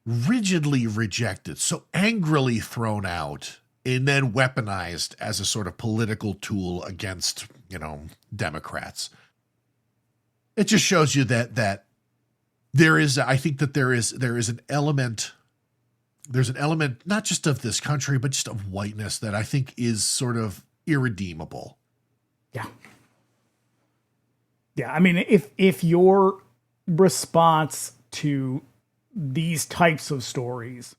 rigidly rejected, so angrily thrown out, and then weaponized as a sort of political tool against, Democrats. It just shows you that there is, I think that there is an element, there's an element not just of this country, but just of whiteness that I think is sort of irredeemable. Yeah. Yeah. I mean, if your response to these types of stories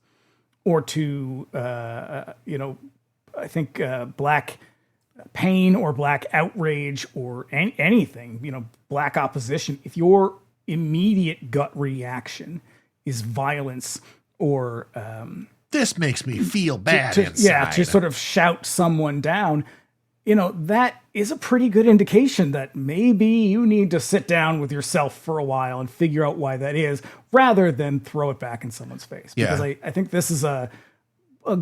or to, I think black pain or black outrage or anything, black opposition, if your immediate gut reaction is violence or this makes me feel bad inside. To sort of shout someone down, that is a pretty good indication that maybe you need to sit down with yourself for a while and figure out why that is, rather than throw it back in someone's face. Because I think this is a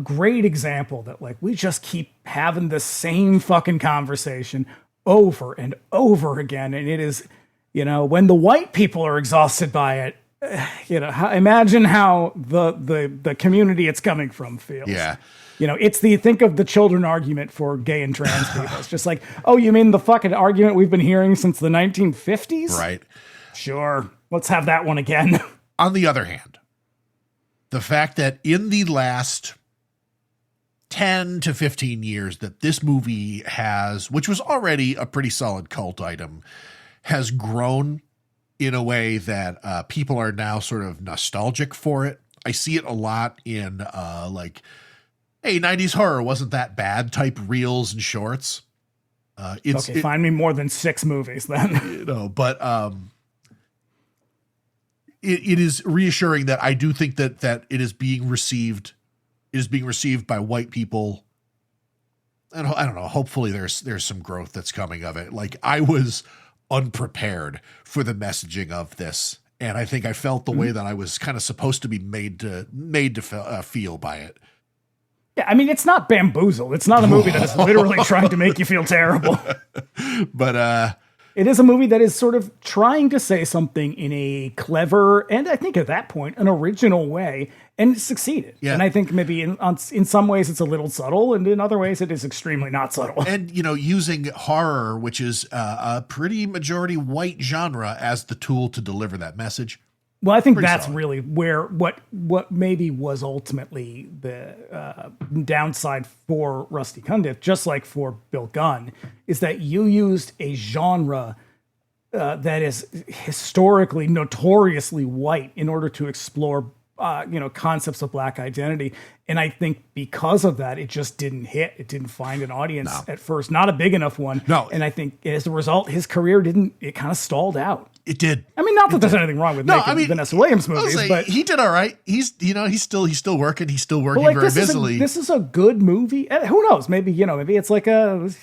great example that, like, we just keep having the same fucking conversation over and over again. And it is, when the white people are exhausted by it, imagine how the community it's coming from feels. Yeah. Think of the children argument for gay and trans people. It's just like, oh, you mean the fucking argument we've been hearing since the 1950s? Right. Sure. Let's have that one again. On the other hand, the fact that in the last 10 to 15 years that this movie has, which was already a pretty solid cult item, has grown in a way that people are now sort of nostalgic for it. I see it a lot in like, hey, 90s horror wasn't that bad type reels and shorts. Find me more than 6 movies then. But it is reassuring that I do think that it is being received. It is being received by white people. And I don't know, hopefully there's some growth that's coming of it. Like, I was unprepared for the messaging of this. And I think I felt the way that I was kind of supposed to be made to feel by it. Yeah, I mean, it's not Bamboozled. It's not a movie that is literally trying to make you feel terrible. But it is a movie that is sort of trying to say something in a clever, and I think at that point, an original way, and succeeded. Yeah. And I think maybe in some ways it's a little subtle, and in other ways it is extremely not subtle. And, using horror, which is a pretty majority white genre, as the tool to deliver that message. Well, I think that's really where what maybe was ultimately the downside for Rusty Cundieff, just like for Bill Gunn, is that you used a genre that is historically notoriously white in order to explore concepts of Black identity. And I think because of that, it just didn't hit. It didn't find an audience at first, not a big enough one. No. And I think as a result, his career it kind of stalled out. It did. I mean, not that there's anything wrong with making Vanessa Williams movies, but he did all right. He's still working. He's still working very busily. This is a good movie. Who knows? Maybe it's like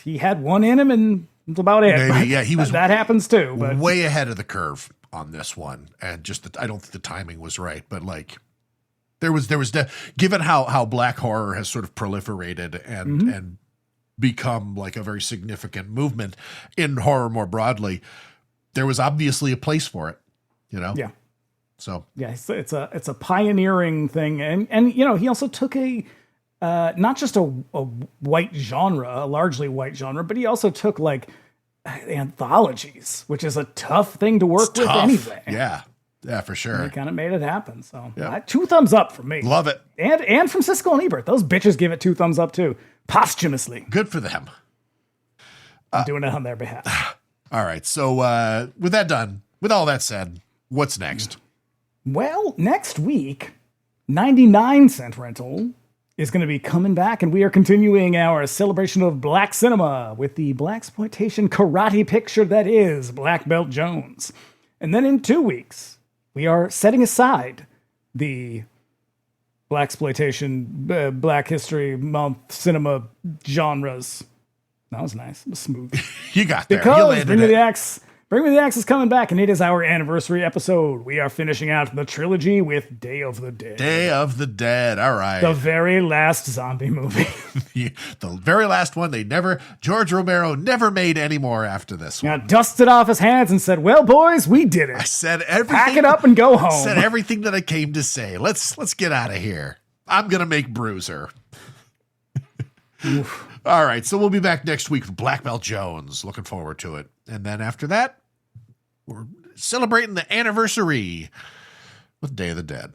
he had one in him and that's about it. Maybe, yeah, he was that happens too. But way ahead of the curve on this one, and I don't think the timing was right. But like, there was given how Black horror has sort of proliferated and become like a very significant movement in horror more broadly. There was obviously a place for it, Yeah. So yeah, it's a pioneering thing, and he also took a not just a white genre, a largely white genre, but he also took like anthologies, which is a tough thing to work with anyway. Yeah, for sure. And he kind of made it happen. So 2 thumbs up from me. Love it, and from Siskel and Ebert. Those bitches give it 2 thumbs up too, posthumously. Good for them. I'm doing it on their behalf. All right. So with all that said, what's next? Well, next week, 99-cent rental is going to be coming back, and we are continuing our celebration of Black cinema with the blaxploitation karate picture that is Black Belt Jones. And then in 2 weeks, we are setting aside the blaxploitation, Black History Month cinema genres. That was nice. It was smooth. You got there. Because Bring Me the Axe is coming back, and it is our anniversary episode. We are finishing out the trilogy with Day of the Dead. Day of the Dead. All right. The very last zombie movie. The very last one. George Romero never made any more after this one. Now dusted off his hands and said, well, boys, we did it. I said everything. Pack it up and go home. I said everything that I came to say. Let's get out of here. I'm going to make Bruiser. All right, so we'll be back next week with Black Belt Jones. Looking forward to it. And then after that, we're celebrating the anniversary with Day of the Dead.